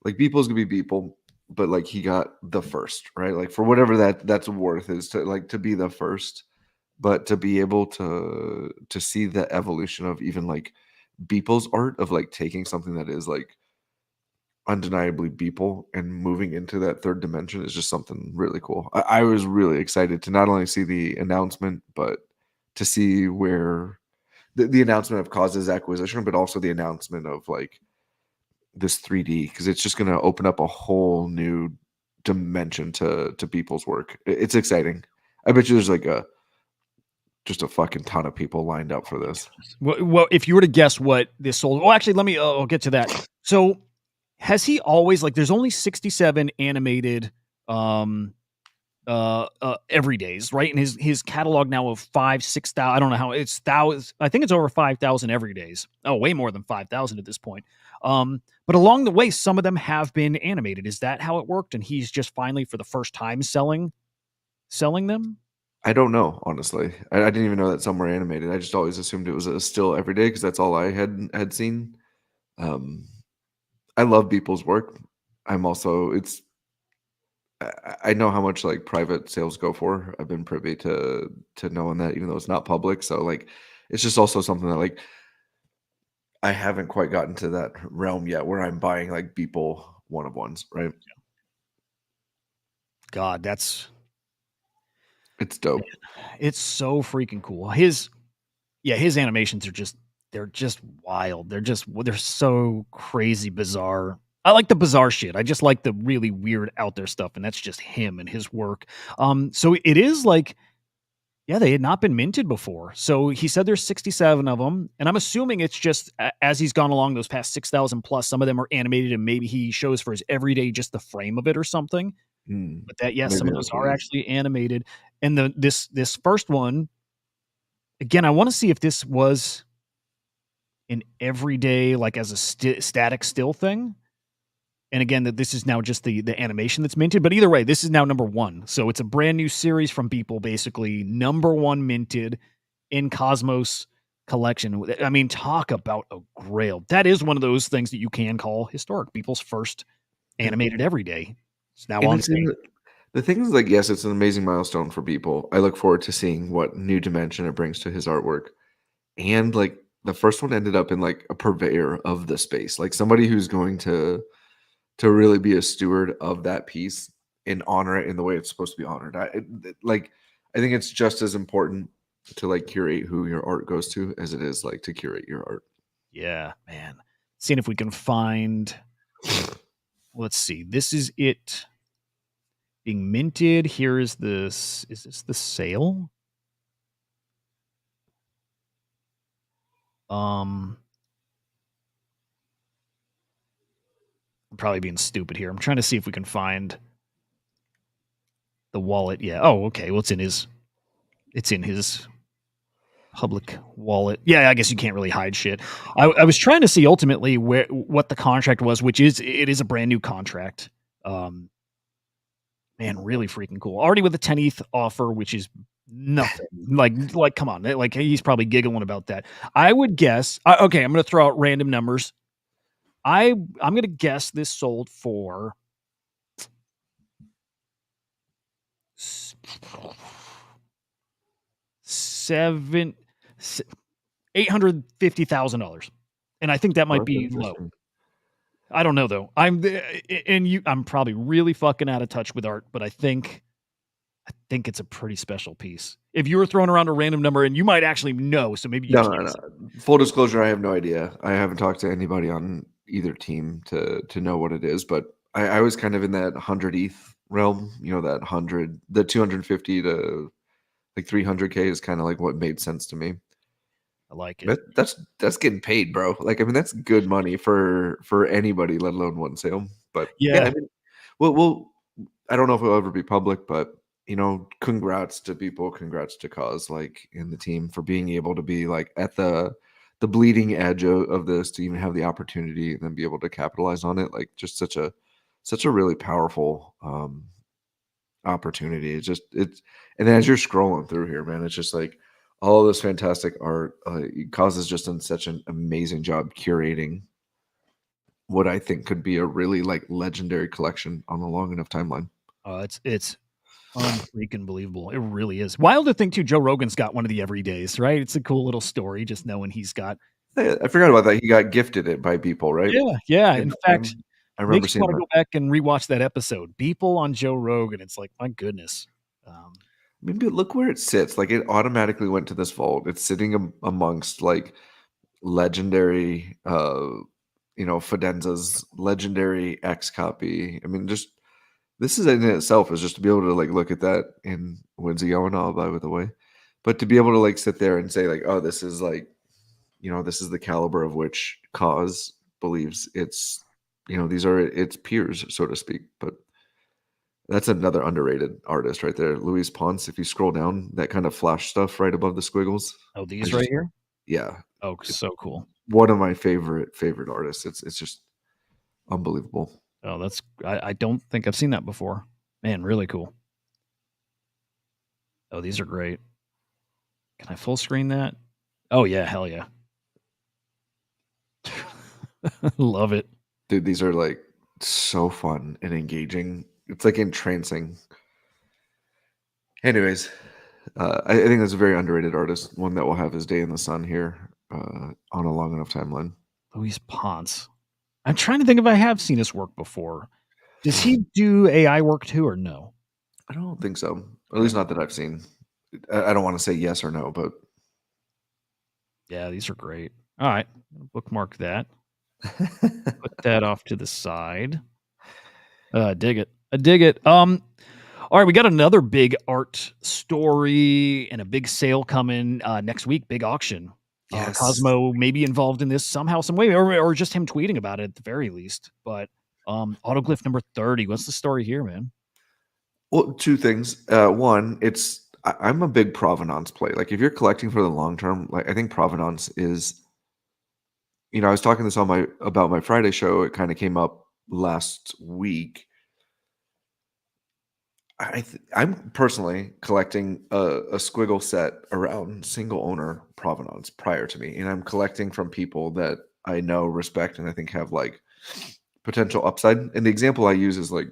Beeple's gonna be Beeple, but like he got the first, right? Like for whatever that's worth is to be the first, but to be able to see the evolution of even like Beeple's art of like taking something that is like undeniably Beeple and moving into that third dimension is just something really cool. I was really excited to not only see the announcement, but to see where the announcement of Cause's acquisition, but also the announcement of like this 3D, because it's just going to open up a whole new dimension to people's work. It's exciting. I bet you there's like just a fucking ton of people lined up for this. Well, if you were to guess what this sold, oh, actually, let me. I'll get to that. So, has he always, like? There's only 67 animated everydays, right? And his catalog now of 5,000, 6,000. I don't know how it's thousands. I think it's over 5,000 everydays. Oh, way more than 5,000 at this point. But along the way, some of them have been animated. Is that how it worked? And he's just finally, for the first time, selling them. I don't know, honestly. I didn't even know that some were animated. I just always assumed it was a still every day because that's all I had seen. Um, I love Beeple's work. I'm also I know how much like private sales go for. I've been privy to knowing that, even though it's not public. So like, it's just also something that like I haven't quite gotten to that realm yet where I'm buying like Beeple one of ones, right? God, It's dope. it's so freaking cool. His animations are they're just wild. They're so crazy bizarre. I like the bizarre shit. I just like the really weird out there stuff, and that's just him and his work. So it is like, yeah, they had not been minted before. So he said there's 67 of them, and I'm assuming it's just as he's gone along those past 6,000 plus, some of them are animated, and maybe he shows for his everyday just the frame of it or something. But that, yes, some Maybe of those that's what are it is. actually animated. And this first one, again, I want to see if this was an everyday, like as a static still thing. And again, that this is now just the animation that's minted. But either way, this is now number one. So it's a brand new series from Beeple, basically number one minted in Cosmos collection. I mean, talk about a grail. That is one of those things that you can call historic. Beeple's first animated everyday. It's now And on it's in stage. the thing is, like, yes, it's an amazing milestone for Beeple. I look forward to seeing what new dimension it brings to his artwork. And like the first one ended up in like a purveyor of the space, like somebody who's going to really be a steward of that piece and honor it in the way it's supposed to be honored. Like I think it's just as important to like curate who your art goes to as it is like to curate your art. Yeah, man. Seeing if we can find. Let's see. This is it being minted. Here is this. Is this the sale? I'm probably being stupid here. I'm trying to see if we can find the wallet. Yeah. Oh, okay. Well, it's in his public wallet. Yeah, I guess you can't really hide shit. I was trying to see ultimately what the contract was, which is it is a brand new contract. Man, really freaking cool. Already with the 10 ETH offer, which is nothing. Like, come on. Like, he's probably giggling about that. I would guess. Okay, I'm going to throw out random numbers. I'm going to guess this sold for. $850,000, and I think that Oh, might that's be low. interesting. I don't know though. I'm probably really fucking out of touch with art, but I think it's a pretty special piece. If you were throwing around a random number, and you might actually know, so maybe you No, can't no, say. no. Full disclosure, I have no idea. I haven't talked to anybody on either team to know what it is, but I was kind of in that 100 ETH realm. You know, that 100, the 250 to like 300K is kind of like what made sense to me. I like it. That's getting paid, bro. Like, I mean, that's good money for anybody, let alone one sale. But yeah, Yeah. I mean, we'll I don't know if it'll ever be public, but you know, congrats to people, congrats to Cause, like in the team, for being able to be like at the bleeding edge of this, to even have the opportunity and then be able to capitalize on it. Like, just such a really powerful opportunity. It's and then as you're scrolling through here, man, it's just like all this fantastic art. Cause has just done such an amazing job curating what I think could be a really like legendary collection on a long enough timeline. It's unfreaking believable. It really is. Wild to think too. Joe Rogan's got one of the everydays, right? It's a cool little story, just knowing he's got. I forgot about that. He got gifted it by people, right? Yeah. And In fact, I remember makes you seeing want to that. go back and rewatch that episode. People on Joe Rogan. It's like, my goodness. Maybe look where it sits. Like, it automatically went to this vault. It's sitting amongst like legendary, Fidenzas, legendary XCOPY. I mean, just this is in itself is just to be able to like look at that in when's he going all by the way, but to be able to like sit there and say like, oh, this is like, this is the caliber of which Cause believes it's, these are its peers, so to speak. But that's another underrated artist right there, Luis Ponce. If you scroll down, that kind of flash stuff right above the squiggles. Oh, these right here. Yeah, Oh, so cool. one of my favorite artists. It's just unbelievable. Oh, that's. I don't think I've seen that before. Man, really cool. Oh, these are great. Can I full screen that? Oh yeah, hell yeah. Love it. Dude, these are like so fun and engaging. It's like entrancing. Anyways, I think that's a very underrated artist, one that will have his day in the sun here on a long enough timeline. Luis Ponce. I'm trying to think if I have seen his work before. Does he do AI work too, or no? I don't think so. Or at least not that I've seen. I don't want to say yes or no, but Yeah, these are great. All right, bookmark that. Put that off to the side. I dig it. I dig it. All right, we got another big art story and a big sale coming next week. Big auction. Yes. Cosmo may be involved in this somehow, some way, or just him tweeting about it at the very least. But autoglyph number 30. What's the story here, man? Well, two things. One, I'm a big provenance play. Like, if you're collecting for the long term, like, I think provenance is, I was talking this about my Friday show. It kind of came up last week. I'm personally collecting a squiggle set around single owner provenance prior to me, and I'm collecting from people that I know, respect, and I think have like potential upside. And the example I use is like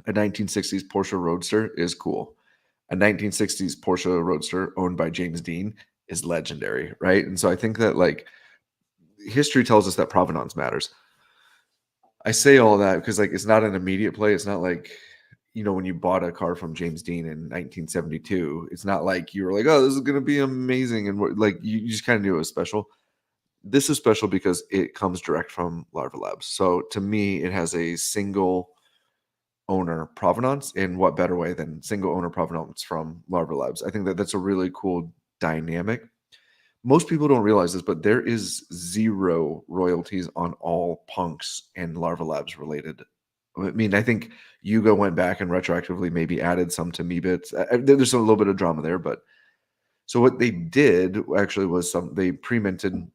a 1960s Porsche Roadster is cool. A 1960s Porsche Roadster owned by James Dean is legendary, right? And so I think that like history tells us that provenance matters. I say all that because like it's not an immediate play. It's not like, when you bought a car from James Dean in 1972, it's not like you were like, oh, this is going to be amazing. And like, you just kind of knew it was special. This is special because it comes direct from Larva Labs. So to me, it has a single owner provenance, and what better way than single owner provenance from Larva Labs? I think that that's a really cool dynamic. Most people don't realize this, but there is 0 royalties on all Punks and Larva Labs related. I mean, I think Yuga went back and retroactively maybe added some to Meebits. There's a little bit of drama there, but so what they did actually was they pre-minted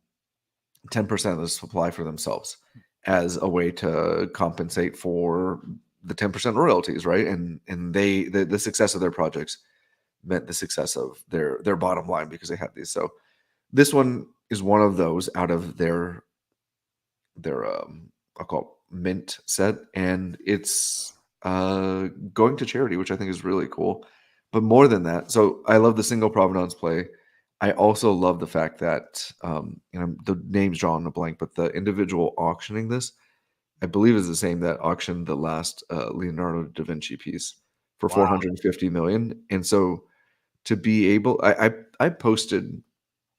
10% of the supply for themselves as a way to compensate for the 10% royalties, right? And the success of their projects meant the success of their bottom line because they had these. So this one is one of those out of their I'll call it mint set, and it's going to charity, which I think is really cool. But more than that, so I love the single provenance play. I also love the fact that, the name's drawing a blank, but the individual auctioning this, I believe, is the same that auctioned the last Leonardo da Vinci piece for Wow. 450 million. And so to be able, I posted,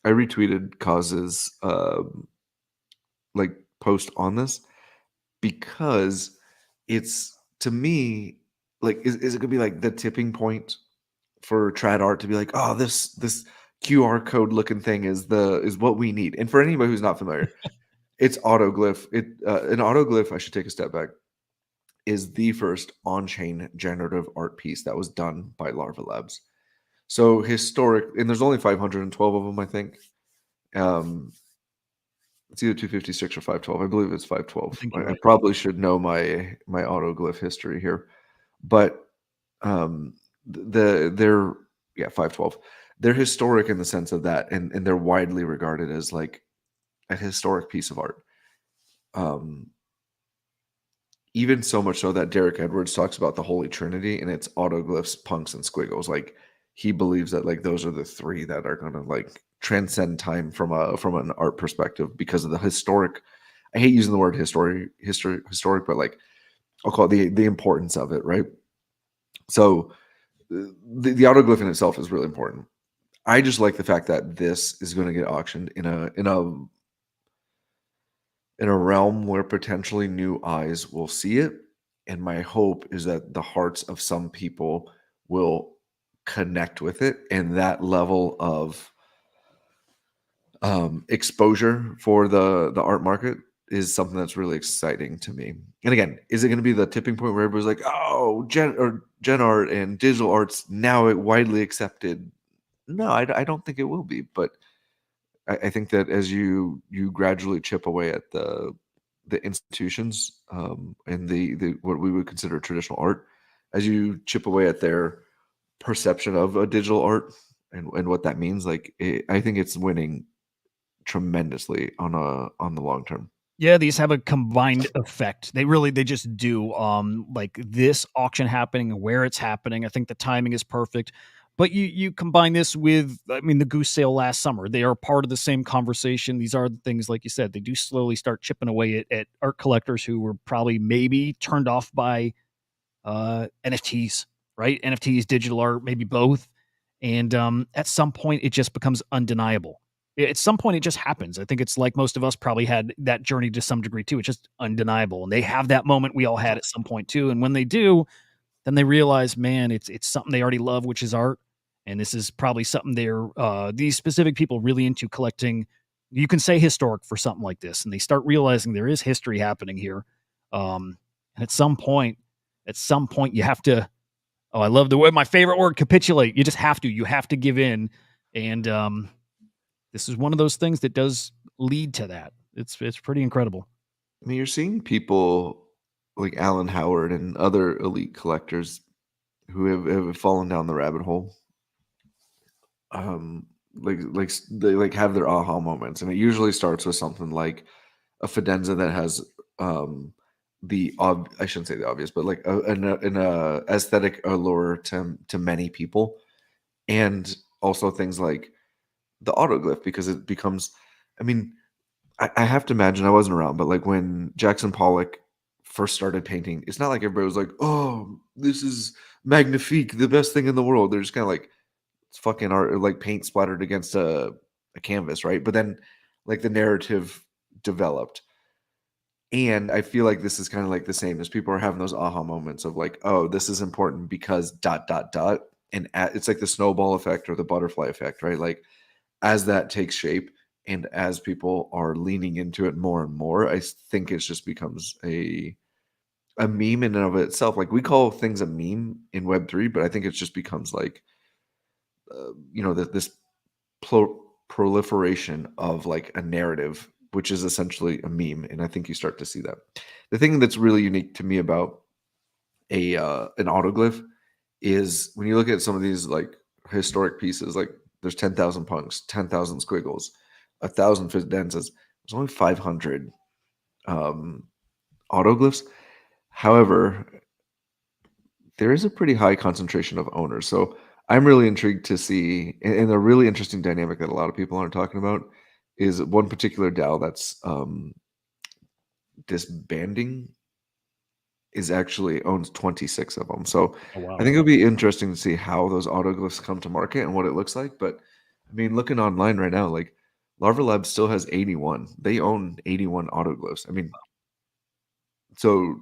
I retweeted Cause's like post on this because it's, to me, like, is it gonna be like the tipping point for trad art to be like, oh, this QR code looking thing is what we need. And for anybody who's not familiar, it's autoglyph. An autoglyph, I should take a step back, is the first on-chain generative art piece that was done by Larva Labs. So historic, and there's only 512 of them, I think. It's either 256 or 512. I believe it's 512. I think you're I right. probably should know my autoglyph history here, but they're, yeah, 512. They're historic in the sense of that, and they're widely regarded as like a historic piece of art. Even so much so that Derek Edwards talks about the Holy Trinity, and it's autoglyphs, punks, and squiggles. Like, he believes that like those are the three that are gonna like transcend time from an art perspective because of the historic. I hate using the word historic, but like I'll call it the importance of it, right? So the autoglyph in itself is really important. I just like the fact that this is going to get auctioned in a realm where potentially new eyes will see it. And my hope is that the hearts of some people will connect with it, and that level of exposure for the art market is something that's really exciting to me. And again, is it going to be the tipping point where everybody's like, oh, gen art and digital art's now widely accepted? No, I don't think it will be. But I think that as you gradually chip away at the institutions, and the what we would consider traditional art, as you chip away at their perception of a digital art and what that means, like I think it's winning tremendously on the long term. Yeah, these have a combined effect. They just do. Like this auction happening and where it's happening, I think the timing is perfect. But you combine this with, I mean, the goose sale last summer. They are part of the same conversation. These are the things, like you said, they do slowly start chipping away at art collectors who were probably maybe turned off by NFTs, right? NFTs, digital art, maybe both. And at some point, it just becomes undeniable. At some point, it just happens. I think it's like most of us probably had that journey to some degree too. It's just undeniable, and they have that moment we all had at some point too. And when they do, then they realize, man, it's something they already love, which is art, and this is probably something they're these specific people really into collecting. You can say historic for something like this, and they start realizing there is history happening here. And at some point, you have to. Oh, I love the word. My favorite word, capitulate. You just have to. You have to give in, and this is one of those things that does lead to that. It's pretty incredible. I mean, you're seeing people like Alan Howard and other elite collectors who have fallen down the rabbit hole. They like have their aha moments, and it usually starts with something like a Fidenza that has I shouldn't say the obvious, but like an aesthetic allure to many people, and also things like the autoglyph, because it becomes, I mean, I have to imagine, I wasn't around, but like when Jackson Pollock first started painting, it's not like everybody was like, oh, this is magnifique, the best thing in the world. They're just kind of like, it's fucking art, like paint splattered against a canvas, right? But then like the narrative developed. And I feel like this is kind of like the same, as people are having those aha moments of like, oh, this is important because dot dot dot. And it's like the snowball effect or the butterfly effect, right? Like as that takes shape and as people are leaning into it more and more, I think it just becomes a meme in and of itself. Like we call things a meme in Web3, but I think it just becomes like this proliferation of like a narrative, which is essentially a meme. And I think you start to see that. The thing that's really unique to me about an autoglyph is when you look at some of these like historic pieces, like there's 10,000 punks, 10,000 squiggles, 1,000 fidenzas. There's only 500 autoglyphs. However, there is a pretty high concentration of owners. So I'm really intrigued to see, and a really interesting dynamic that a lot of people aren't talking about is one particular DAO that's disbanding is actually owns 26 of them. So Oh I wow. think it'll be interesting to see how those autoglyphs come to market and what it looks like. But I mean, looking online right now, like Larva Labs still has 81. They own 81 autoglyphs. I mean, so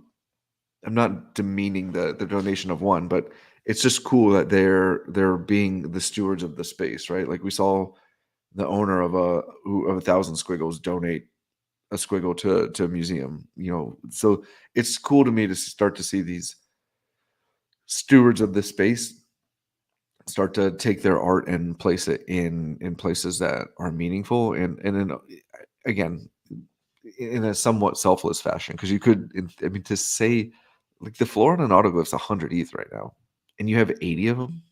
I'm not demeaning the donation of one, but it's just cool that they're being the stewards of the space, right? Like we saw the owner of a thousand squiggles donate a squiggle to a museum, so it's cool to me to start to see these stewards of this space start to take their art and place it in places that are meaningful and then again in a somewhat selfless fashion, because you could, I mean, to say like the floor on an autoglyph's 100 ETH right now and you have 80 of them.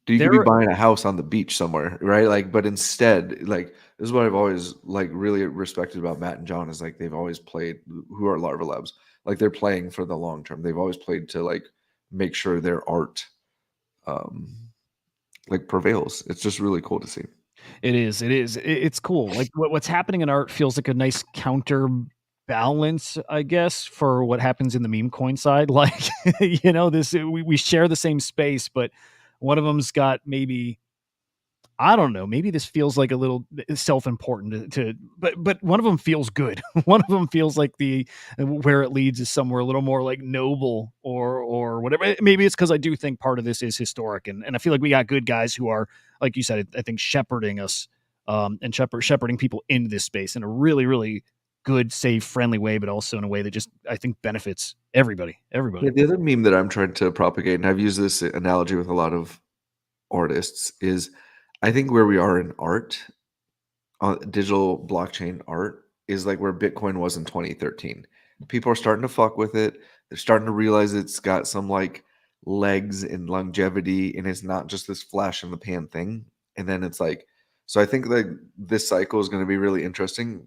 Dude, you could be There buying a house on the beach somewhere, right? Like, but instead, like, this is what I've always like really respected about Matt and John is like they've always played, who are Larva Labs, like they're playing for the long term. They've always played to like make sure their art um like prevails. It's just really cool to see. It is. It is. It's cool. Like what's happening in art feels like a nice counterbalance, I guess, for what happens in the meme coin side. Like, this we share the same space, but one of them's got maybe I don't know. Maybe this feels like a little self-important but one of them feels good. One of them feels like where it leads is somewhere a little more like noble or whatever. Maybe it's because I do think part of this is historic, and I feel like we got good guys who are, like you said, I think shepherding us, and shepherding people into this space in a really, really good, safe, friendly way, but also in a way that just I think benefits everybody. Yeah, Everybody. the other meme that I'm trying to propagate, and I've used this analogy with a lot of artists, is I think where we are in art, digital blockchain art, is like where Bitcoin was in 2013. People are starting to fuck with it. They're starting to realize it's got some like legs and longevity, and it's not just this flash in the pan thing. And then it's like, so I think like this cycle is going to be really interesting.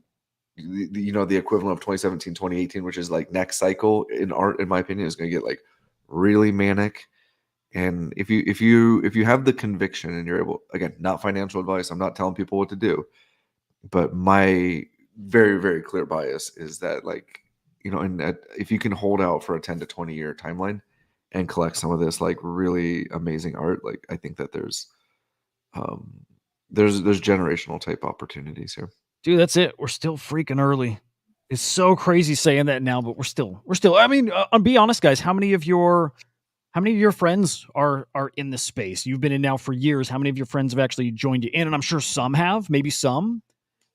The equivalent of 2017, 2018, which is like next cycle in art, in my opinion, is going to get like really manic. And if you have the conviction and you're able, again, not financial advice, I'm not telling people what to do, but my very, very clear bias is that like, and if you can hold out for a 10 to 20 year timeline and collect some of this like really amazing art, like I think that um there's generational type opportunities here. Dude, that's it. We're still freaking early. It's so crazy saying that now, but we're still. I mean, be honest, guys. How many of your friends are in this space? You've been in now for years. How many of your friends have actually joined you in? And I'm sure some have, maybe some.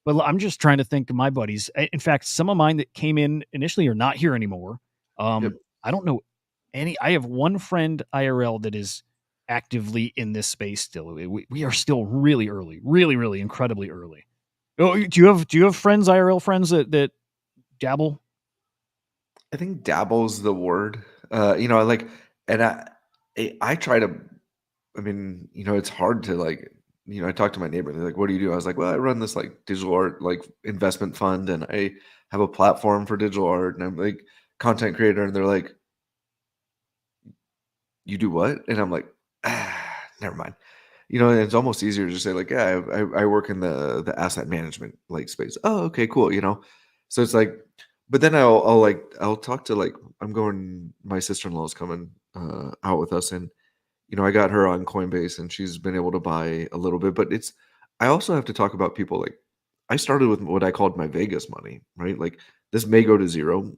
But I'm just trying to think of my buddies. In fact, some of mine that came in initially are not here anymore. Yep. I don't know any. I have one friend IRL that is actively in this space still. We are still really early, really, really incredibly early. Oh, do you have friends, IRL friends that dabble? I think dabble's the word. Like, and I try to. I mean, it's hard to like. I talked to my neighbor. They're like, "What do you do?" I was like, "Well, I run this like digital art like investment fund, and I have a platform for digital art, and I'm like content creator." And they're like, "You do what?" And I'm like, never mind. And it's almost easier to just say like, "Yeah, I work in the asset management like space." Oh, okay, cool. So it's like, but then I'll talk to like I'm going. My sister in law is coming out with us, and I got her on Coinbase, and she's been able to buy a little bit. But I also have to talk about people like I started with what I called my Vegas money, right? Like this may go to zero,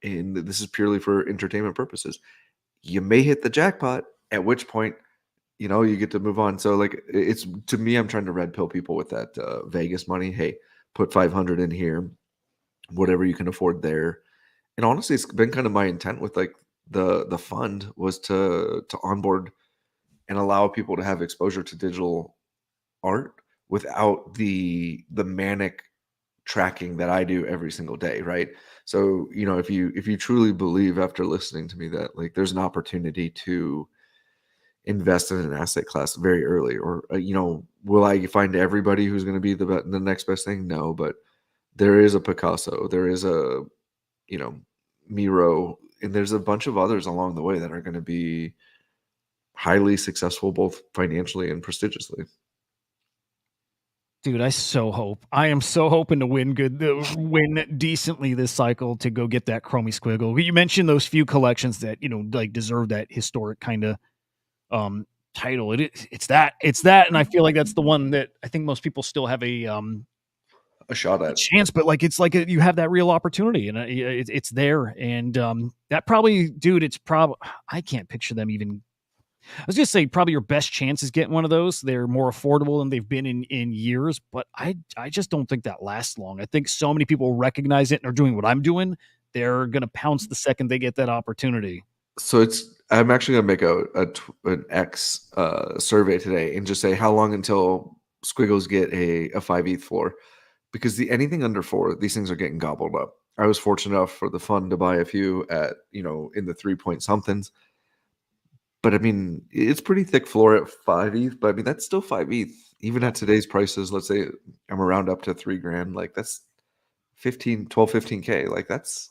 and this is purely for entertainment purposes. You may hit the jackpot, at which point you get to move on. So like it's to me, I'm trying to red pill people with that Vegas money. Hey, put 500 in here, whatever you can afford there. And honestly, it's been kind of my intent with like the fund was to onboard and allow people to have exposure to digital art without the manic tracking that I do every single day, right? So, if you truly believe after listening to me that like there's an opportunity to invest in an asset class very early, or will I find everybody who's going to be the next best thing? No, but there is a Picasso, there is a you know Miro there's a bunch of others along the way that are going to be highly successful, both financially and prestigiously. Dude, I am so hoping to win decently this cycle to go get that Chromie Squiggle. You mentioned those few collections that, like deserve that historic kind of title. It's that, and I feel like that's the one that I think most people still have a shot at chance, but like it's like you have that real opportunity, and it's there, and that probably, dude, it's probably, I can't picture them even. I was gonna say probably your best chance is getting one of those. They're more affordable than they've been in years, but I just don't think that lasts long. I think so many people recognize it and are doing what I'm doing. They're gonna pounce the second they get that opportunity. So I'm actually gonna make an X survey today and just say how long until Squiggles get a 5 ETH floor, because anything under 4, these things are getting gobbled up. I was fortunate enough for the fun to buy a few at in the 3 point somethings. But I mean, it's pretty thick floor at 5 ETH, but I mean, that's still 5 ETH. Even at today's prices, let's say I'm around up to $3,000, like that's 15K. Like that's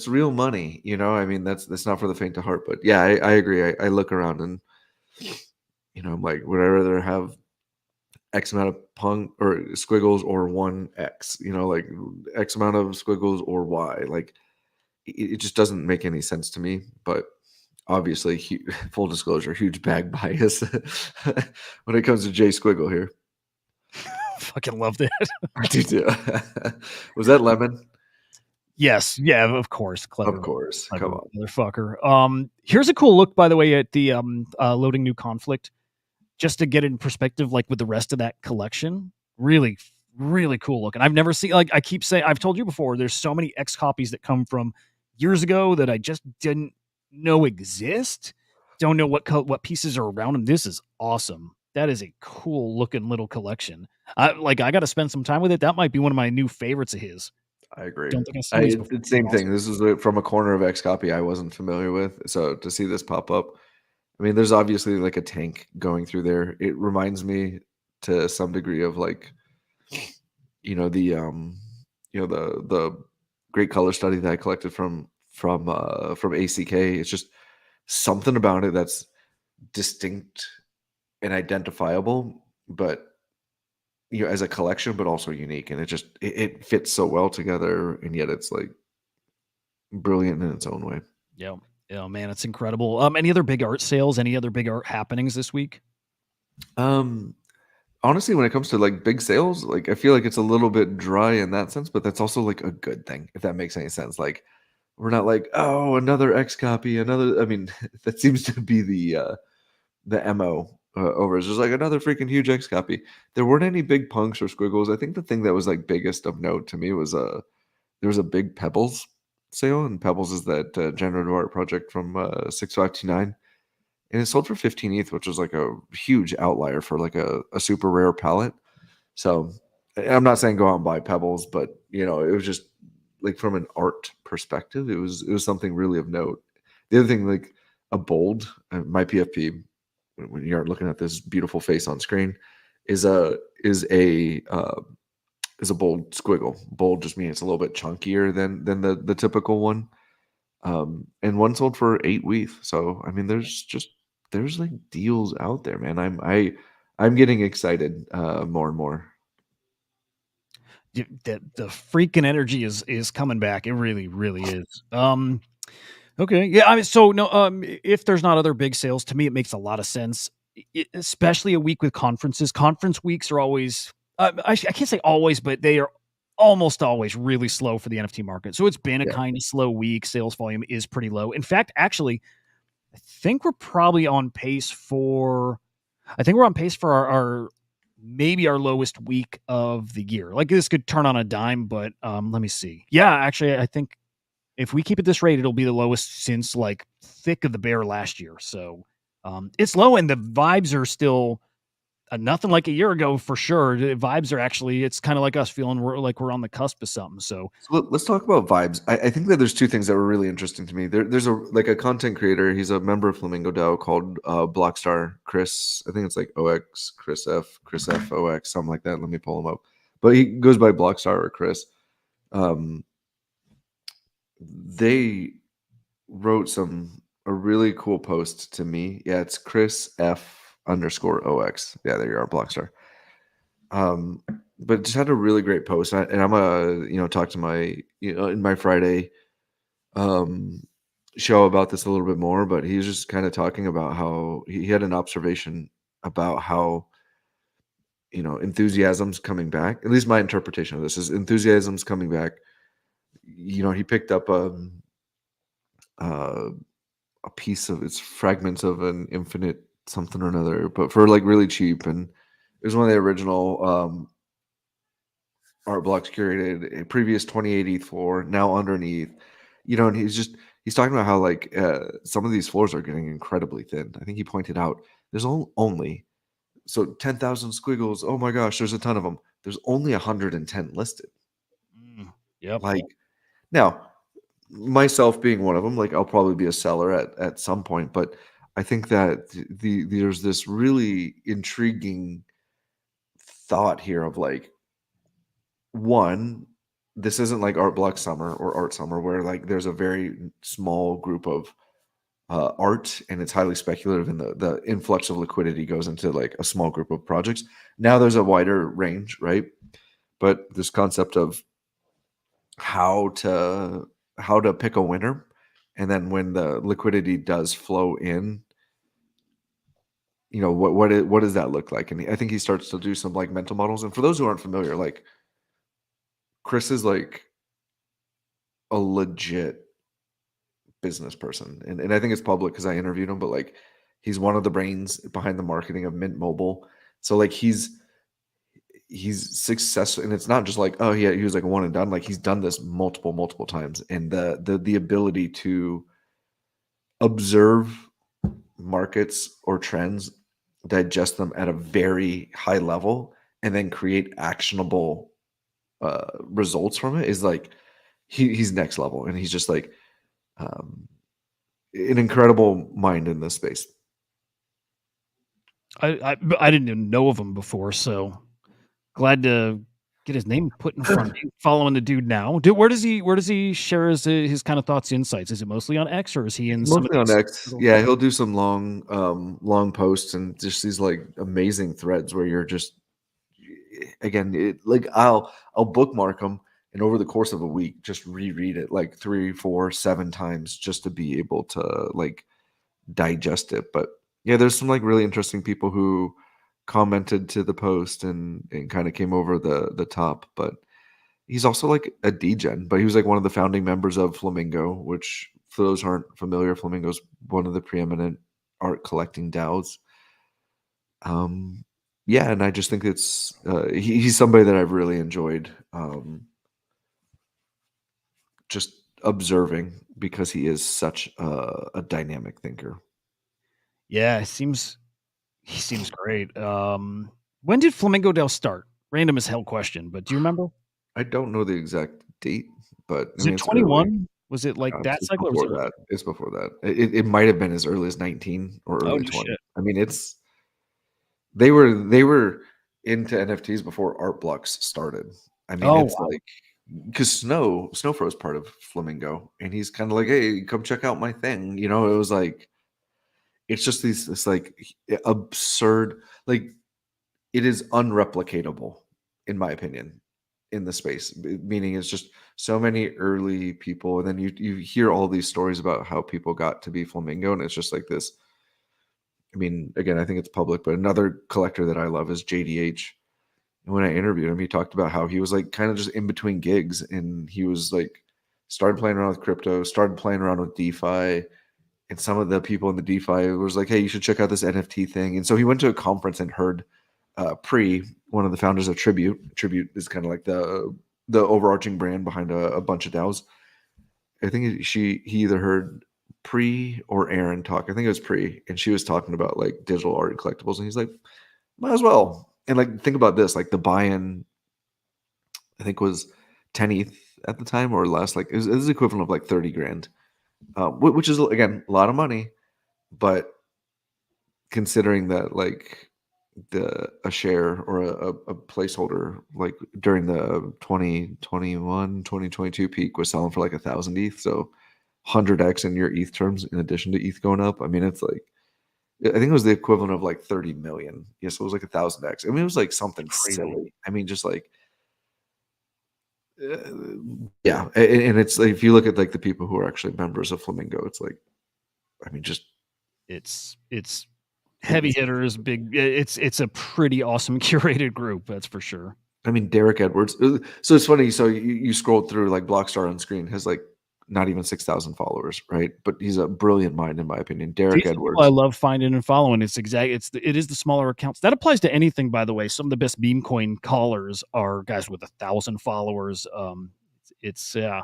real money, I mean, that's not for the faint of heart, but yeah, I agree. I look around and, I'm like, would I rather have X amount of punk or squiggles or 1X, like X amount of squiggles or Y, like it just doesn't make any sense to me, but obviously, full disclosure, huge bag bias when it comes to J Squiggle here. Fucking love that. I do too. Was that lemon? Yes, yeah, of course. Clever, Of course. clever Come on. motherfucker. Here's a cool look, by the way, at the loading new conflict, just to get it in perspective, like with the rest of that collection. Really, really cool look. And I've never seen, like I keep saying, I've told you before, there's so many X copies that come from years ago that I just didn't know exist. Don't know what pieces are around them. This is awesome. That is a cool looking little collection. I got to spend some time with it. That might be one of my new favorites of his. I agree. Don't think I've seen these before. It's the same thing. This is from a corner of XCOPY I wasn't familiar with. So to see this pop up, I mean, there's obviously like a tank going through there. It reminds me to some degree of like, the great color study that I collected from ACK. It's just something about it that's distinct and identifiable, but as a collection, but also unique, and it fits so well together, and yet it's like brilliant in its own way. Yeah, man, it's incredible. Any other big art sales? Any other big art happenings this week? Honestly, when it comes to like big sales, like I feel like it's a little bit dry in that sense, but that's also like a good thing, if that makes any sense. Like we're not like, oh, another X copy, another. I mean, that seems to be the MO over. It's just like another freaking huge X copy. There weren't any big punks or squiggles. I think the thing that was like biggest of note to me was there was a big Pebbles sale, and Pebbles is that generative art project from 6529, and it sold for 15 ETH, which was like a huge outlier for like a super rare palette. So I'm not saying go out and buy Pebbles, but it was just like from an art perspective, it was something really of note. The other thing, like a bold, my PFP, when you aren't looking at this beautiful face on screen, is a bold squiggle. Bold just means it's a little bit chunkier than the typical one. And one sold for 8 ETH. So I mean, there's like deals out there, man. I'm getting excited more and more. The freaking energy is coming back. It really, really is. Okay. Yeah. I mean, so no, if there's not other big sales, to me, it makes a lot of sense, especially a week with conferences. Conference weeks are always, I can't say always, but they are almost always really slow for the NFT market. So it's been a kind of slow week. Sales volume is pretty low. In fact, actually, I think we're probably on pace for our maybe our lowest week of the year. Like this could turn on a dime, but let me see. Yeah, actually, I think if we keep at this rate, it'll be the lowest since like thick of the bear last year. So it's low, and the vibes are still nothing like a year ago for sure. The vibes are actually, it's kind of like us feeling we're on the cusp of something. So let's talk about vibes. I think that there's two things that were really interesting to me. There's a content creator. He's a member of Flamingo DAO called Blockstar Chris. I think it's like OX Chris F OX, something like that. Let me pull him up. But he goes by Blockstar or Chris. They wrote a really cool post to me. Yeah, it's Chris F_OX. Yeah, there you are, Blockstar. But just had a really great post, and I'm a talk to my in my Friday show about this a little bit more. But he was just kind of talking about how he had an observation about how enthusiasm's coming back. At least my interpretation of this is enthusiasm's coming back. He picked up uh, a piece of it's fragments of an infinite something or another, but for like really cheap, and it was one of the original art blocks curated a previous 28th floor, now underneath. And he's talking about how like some of these floors are getting incredibly thin. I think he pointed out there's only so 10,000 squiggles. Oh my gosh, there's a ton of them. There's only 110 listed. Yep. Like now, myself being one of them, like I'll probably be a seller at some point, but I think that there's this really intriguing thought here of like, one, this isn't like art block summer or art summer where like there's a very small group of art and it's highly speculative and the influx of liquidity goes into like a small group of projects. Now there's a wider range, right? But this concept of how to pick a winner, and then when the liquidity does flow in, what does that look like? And I think he starts to do some like mental models. And for those who aren't familiar, like Chris is like a legit business person, and I think it's public because I interviewed him, but like he's one of the brains behind the marketing of Mint Mobile. So like he's successful, and it's not just like, oh yeah, he was like one and done. Like he's done this multiple times, and the ability to observe markets or trends, digest them at a very high level, and then create actionable results from it is like he's next level, and he's just like an incredible mind in this space. I didn't even know of him before, so glad to get his name put in front of you. Following the dude now. Where does he share his kind of thoughts, insights? Is it mostly on X, or is he in some of Mostly on these X. Yeah, he'll do some long posts and just these like amazing threads where you're just again, like I'll bookmark them, and over the course of a week just reread it like 3, 4, 7 times just to be able to like digest it. But yeah, there's some like really interesting people who commented to the post and kind of came over the top. But he's also like a degen, but he was like one of the founding members of Flamingo, which for those who aren't familiar, Flamingo's one of the preeminent art collecting DAOs. Yeah, and I just think it's he's somebody that I've really enjoyed just observing because he is such a dynamic thinker. Yeah, he seems great. When did Flamingo Dell start? Random as hell question, but do you remember? I don't know the exact date, but I Was mean it it's early. 21? Was it like that It's cycle, or was before it earlier? that. It's before that. It might have been as early as 19 or Oh, early no 20. shit. I mean, it's they were into NFTs before art blocks started. I mean, Oh, it's wow. like because Snowfro is part of Flamingo, and he's kind of like, hey, come check out my thing. It was like it's just this like absurd, like it is unreplicatable, in my opinion, in the space. Meaning, it's just so many early people, and then you hear all these stories about how people got to be Flamingo, and it's just like this. I mean, again, I think it's public, but another collector that I love is JDH. And when I interviewed him, he talked about how he was like kind of just in between gigs, and he was like started playing around with crypto, started playing around with DeFi, and some of the people in the DeFi was like, "Hey, you should check out this NFT thing." And so he went to a conference and heard Pre, one of the founders of Tribute. Tribute is kind of like the overarching brand behind a bunch of DAOs. I think he either heard Pre or Aaron talk. I think it was Pre, and she was talking about like digital art and collectibles, and he's like, "Might as well." And like, think about this: like the buy-in, I think was 10 ETH at the time or less. Like it was equivalent of like 30 grand, which is again a lot of money, but considering that like a share or a placeholder like during the 2021 2022 peak was selling for like 1,000 ETH, so 100x in your ETH terms in addition to ETH going up. I mean, it's like, I think it was the equivalent of like 30 million. Yes, it was like 1,000x. I mean, it was like something Crazy. silly. I mean, just like, yeah. And it's like, if you look at like the people who are actually members of Flamingo, it's like, I mean, just It's heavy hitters, big. It's a pretty awesome curated group, that's for sure. I mean, Derek Edwards. So it's funny. So you scrolled through like Blockstar on screen has like not even 6,000 followers, right? But he's a brilliant mind in my opinion. Derek These are people Edwards. I love finding and following. It is the smaller accounts. That applies to anything, by the way. Some of the best meme coin callers are guys with 1,000 followers. It's yeah,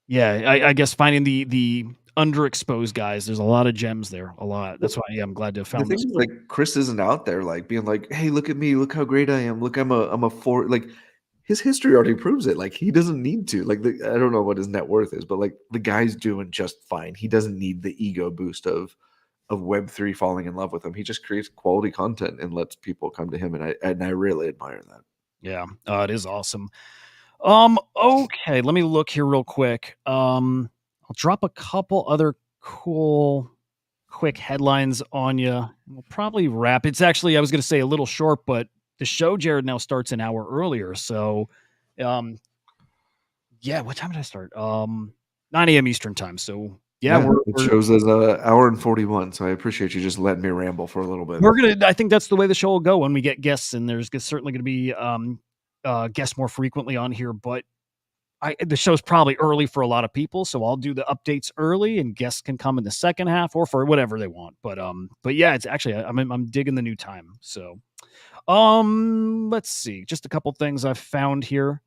I guess finding the underexposed guys. There's a lot of gems there. A lot. That's why I'm glad to have The found thing this. is, like, Chris isn't out there like being like, "Hey, look at me, look how great I am. Look, I'm a four." Like, his history already proves it. Like, he doesn't need to. Like, I don't know what his net worth is, but like the guy's doing just fine. He doesn't need the ego boost of Web3 falling in love with him. He just creates quality content and lets people come to him, and I really admire that. Yeah, it is awesome. Okay, let me look here real quick. I'll drop a couple other cool quick headlines on you. We'll probably wrap. It's actually, I was going to say a little short, but the show, Jared, now starts an hour earlier. So, yeah, what time did I start? 9 a.m. Eastern time. So, yeah, It shows as an hour and 41. So I appreciate you just letting me ramble for a little bit. I think that's the way the show will go when we get guests, and there's certainly going to be guests more frequently on here, but the show's probably early for a lot of people, so I'll do the updates early, and guests can come in the second half or for whatever they want. But yeah, it's actually I'm digging the new time. So, let's see, just a couple things I've found here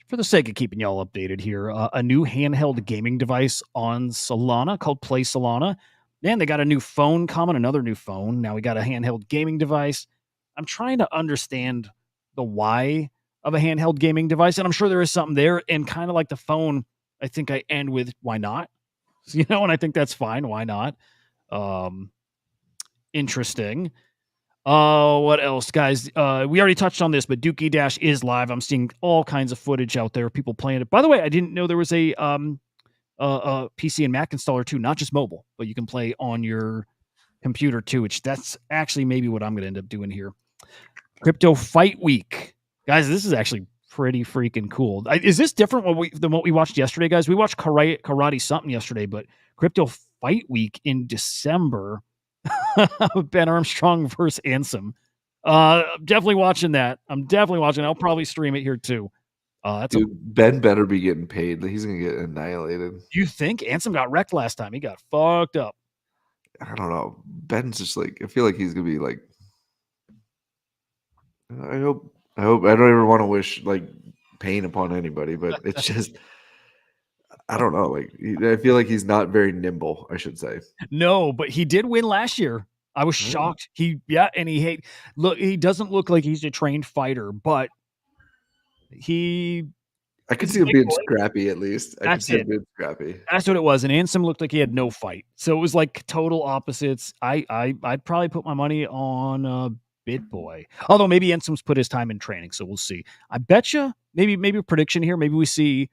for the sake of keeping y'all updated here. A new handheld gaming device on Solana called Play Solana. Man, they got a new phone coming, another new phone. Now we got a handheld gaming device. I'm trying to understand the why of a handheld gaming device, and I'm sure there is something there. And kind of like the phone, I think I end with why not? And I think that's fine. Why not? Interesting. What else, guys? We already touched on this, but Dookie Dash is live. I'm seeing all kinds of footage out there, people playing it. By the way, I didn't know there was a PC and Mac installer too, not just mobile, but you can play on your computer too, which that's actually maybe what I'm going to end up doing here. Crypto Fight Week. Guys, this is actually pretty freaking cool. Is this different than what we watched yesterday, guys? We watched karate something yesterday, but Crypto Fight Week in December. Ben Armstrong versus Ansem. Definitely watching that. I'm definitely watching. I'll probably stream it here too. Ben better be getting paid. He's gonna get annihilated. You think Ansem got wrecked last time? He got fucked up. I don't know. Ben's just like, I feel like he's gonna be like, I hope I don't ever want to wish like pain upon anybody, but it's just, I don't know. Like, I feel like he's not very nimble, I should say. No, but he did win last year. I was shocked. He doesn't look like he's a trained fighter, but I could see him being scrappy at least. I could see him being scrappy. That's what it was. And Ansem looked like he had no fight. So it was like total opposites. I'd probably put my money on BitBoy. Although maybe Ansem's put his time in training, so we'll see. I bet you maybe a prediction here. Maybe we see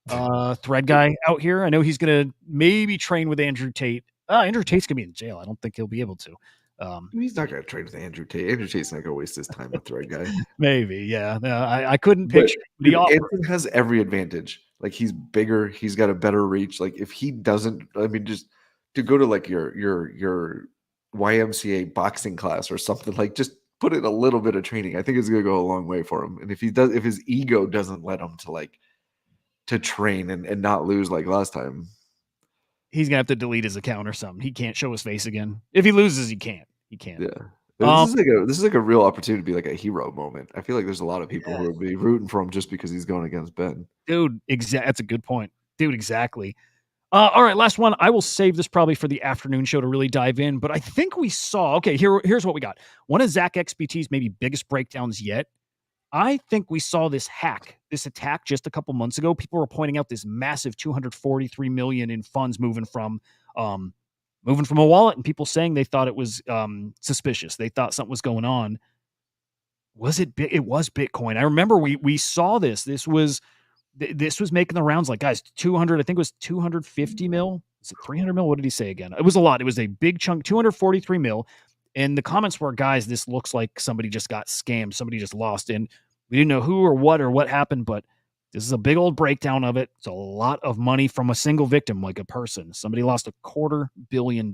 Thread Guy out here. I know he's gonna maybe train with Andrew Tate. Andrew Tate's gonna be in jail. I don't think he'll be able to. He's not gonna train with Andrew Tate. Andrew Tate's not gonna waste his time with Thread Guy. Maybe, yeah. No, I couldn't picture the offer. Anson has every advantage. Like, he's bigger, he's got a better reach. Like, if he doesn't, I mean, just to go to like your YMCA boxing class or something, like, just put in a little bit of training. I think it's gonna go a long way for him. And if his ego doesn't let him to train and not lose like last time, he's gonna have to delete his account or something. He can't show his face again. If he loses, he can't. He can't. Yeah. This is like a real opportunity to be like a hero moment. I feel like there's a lot of people who would be rooting for him just because he's going against Ben. Dude, that's a good point. Dude, exactly. All right, last one. I will save this probably for the afternoon show to really dive in, but I think we saw, here's what we got. One of Zach XBT's maybe biggest breakdowns yet. I think we saw this attack just a couple months ago. People were pointing out this massive 243 million in funds moving from a wallet, and people saying they thought it was suspicious. They thought something was going on. It was Bitcoin. I remember we saw this. This was This was making the rounds. Like, guys, 200. I think it was 250 mil. Is it 300 mil? What did he say again? It was a lot. It was a big chunk. 243 mil. And the comments were, guys, this looks like somebody just got scammed. Somebody just lost. And we didn't know who or what happened, but this is a big old breakdown of it. It's a lot of money from a single victim, like a person. Somebody lost $250 million.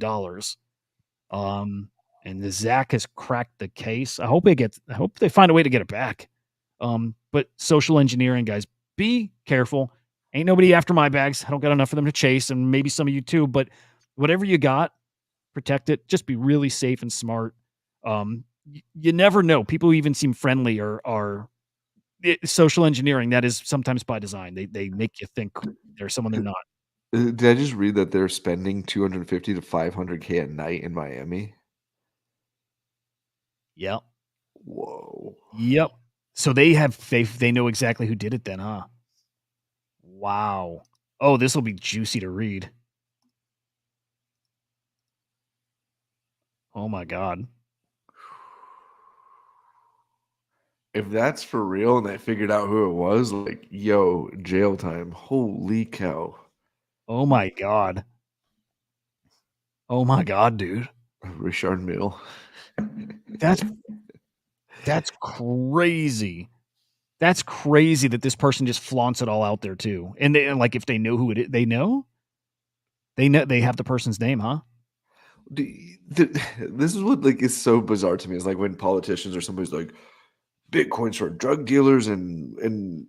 And the Zach has cracked the case. I hope they find a way to get it back. But social engineering, guys, be careful. Ain't nobody after my bags. I don't got enough of them to chase, and maybe some of you too. But whatever you got, protect it. Just be really safe and smart. You never know. People who even seem friendly are social engineering. That is sometimes by design. They make you think they're someone they're not. Did I just read that they're spending 250 to 500K a night in Miami? Yep. Whoa. Yep. So they know exactly who did it then, huh? Wow. Oh, this will be juicy to read. Oh my God. If that's for real and they figured out who it was, like, yo, jail time. Holy cow. Oh my God. Oh my God, dude. Richard Mille. That's crazy. That's crazy that this person just flaunts it all out there too. And like, if they know who it is, they know they have the person's name, huh? This is what like is so bizarre to me. Is like when politicians or somebody's like, Bitcoin's for drug dealers and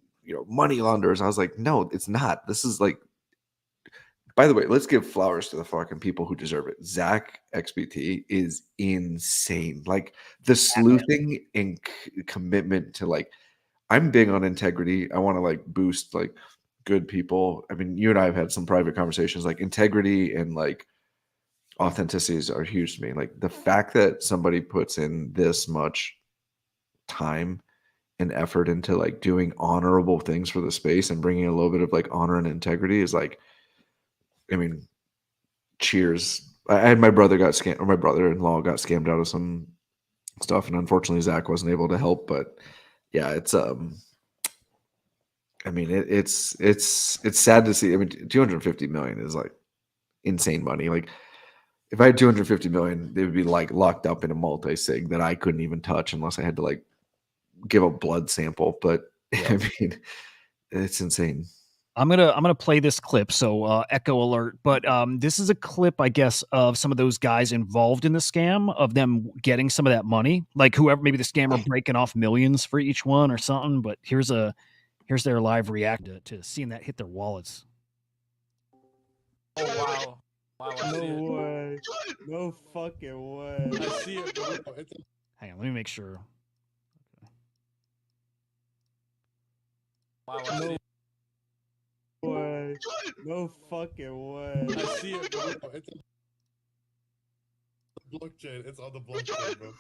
money launderers. I was like, no, it's not. This is like, by the way, let's give flowers to the fucking people who deserve it. Zach XBT is insane. Like the sleuthing and commitment to like, I'm big on integrity. I want to like boost like good people. I mean, you and I have had some private conversations. Like integrity and like authenticities are huge to me. Like the fact that somebody puts in this much time and effort into like doing honorable things for the space and bringing a little bit of like honor and integrity is like, I mean, cheers. I had my brother got scammed, or my brother-in-law got scammed out of some stuff, and unfortunately Zach wasn't able to help. But yeah, it's I mean, it's sad to see. I mean, 250 million is like insane money. Like if I had 250 million, they would be like locked up in a multi-sig that I couldn't even touch unless I had to like give a blood sample. But I mean, it's insane. I'm gonna play this clip. So echo alert, but this is a clip, I guess, of some of those guys involved in the scam, of them getting some of that money, like whoever, maybe the scammer breaking off millions for each one or something. But here's their live react to seeing that hit their wallets. Oh wow! Wow! I see No it. way. No fucking way. I see it, bro. Hang on, let me make sure. Wow! I see it. Way. No fucking way. I see it, bro. It's on the blockchain. It's on the blockchain, bro.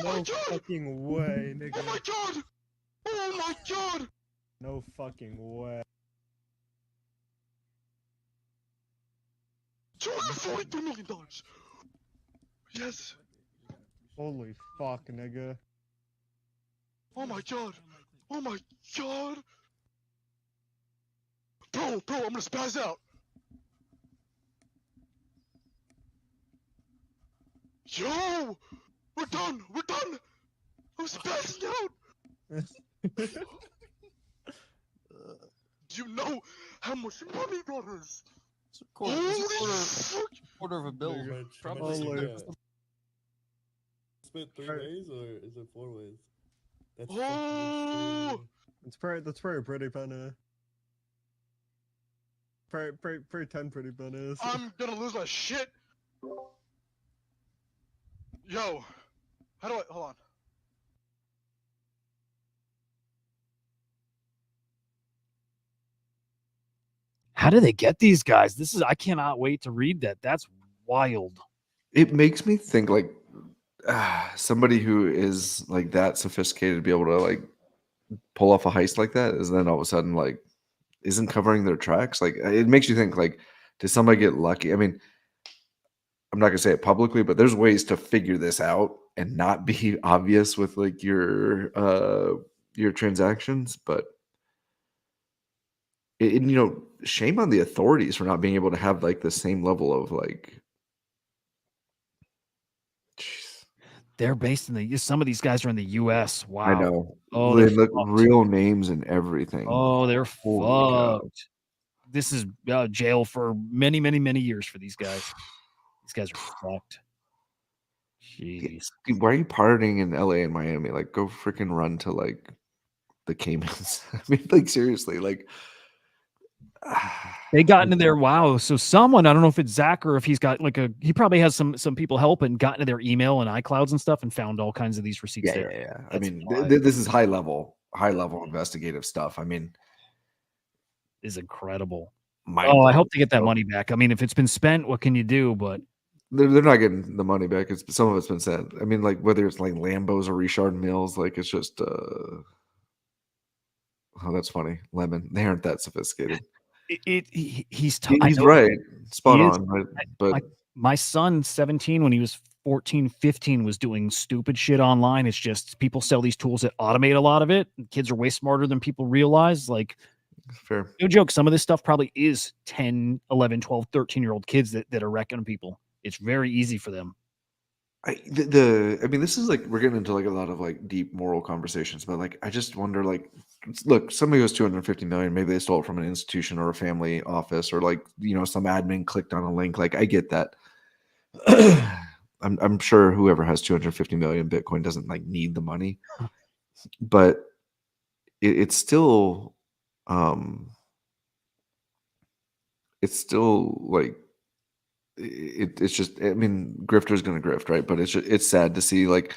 No fucking way, nigga. Oh my god! Oh my god! No fucking way. $242 million. Yes. Holy fuck, nigga. Oh my god. Oh my god. Bro, I'm gonna spaz out. Yo! We're done! I'm spazzing out! Do you know how much money that is? It's a quarter, Fuck! quarter of a bill. Nigga. Probably. Holy Spent 3 ways or is it 4 ways? That's Oh! That's pretty funny. Pretty 10 pretty funny. I'm gonna lose my shit! Yo! How do I... Hold on. How do they get these guys? I cannot wait to read that. That's wild. It makes me think like somebody who is like that sophisticated to be able to like pull off a heist like that is then all of a sudden like isn't covering their tracks. Like it makes you think like, did somebody get lucky? I mean, I'm not gonna say it publicly, but there's ways to figure this out and not be obvious with like your transactions. But And, shame on the authorities for not being able to have like the same level of like. Jeez, They're based in some of these guys are in the U.S. I Wow. know. Oh, They they're look fucked. real names and everything. Oh, they're Holy cow. fucked. This is jail for many, many, many years for these guys. These guys are fucked. Jeez. Dude, why are you partying in LA and Miami? Like, go freaking run to like the Caymans. I mean, like seriously, like They got into their wow. So someone, I don't know if it's Zach or if he's got he probably has some people helping, got into their email and iClouds and stuff and found all kinds of these receipts yeah, there. yeah, yeah. I That's mean, wild. this is high level investigative stuff. I mean, Is incredible. mind Oh, I blowing. hope they get that So, money back. I mean, if it's been spent, what can you do? But they're not getting the money back. Some of it's been sent. I mean, like whether it's like Lambos or Richard Mills, like it's just oh, that's funny. Lemon. They aren't that sophisticated. he's I He's know right. Spot he is. on, right? But My son, 17, when he was 14, 15, was doing stupid shit online. It's just people sell these tools that automate a lot of it. Kids are way smarter than people realize. Like, fair. no joke, some of this stuff probably is 10, 11, 12, 13-year-old kids that are wrecking people. It's very easy for them. I mean, this is like we're getting into like a lot of like deep moral conversations, but like I just wonder, like, look, somebody was 250 million, maybe they stole it from an institution or a family office, or like some admin clicked on a link. Like, I get that. I'm sure whoever has 250 million Bitcoin doesn't like need the money, but it's still like it's just, I mean, grifter's gonna grift, right? But it's sad to see like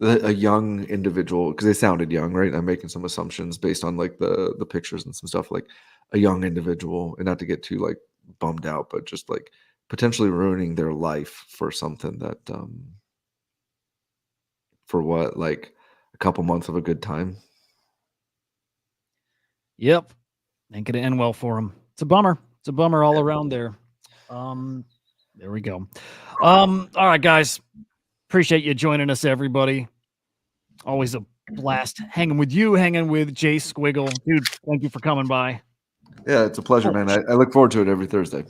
a young individual, because they sounded young, right? I'm making some assumptions based on like the pictures and some stuff, like a young individual, and not to get too like bummed out, but just like potentially ruining their life for something that for what, like a couple months of a good time. Yep. Ain't gonna end well for them. It's a bummer. It's a bummer all around there. There we go. All right, guys. Appreciate you joining us, everybody. Always a blast hanging with you, hanging with Jay Squiggle. Dude, thank you for coming by. Yeah, it's a pleasure, man. I look forward to it every Thursday.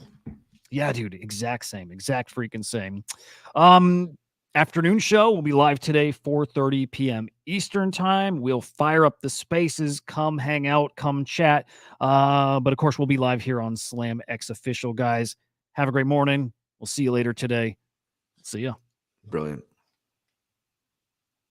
Yeah, dude, exact freaking same. Afternoon show will be live today, 4:30 p.m. Eastern time. We'll fire up the spaces. Come hang out, come chat. But of course, we'll be live here on SlamX Official, guys. Have a great morning. We'll see you later today. See ya. Brilliant.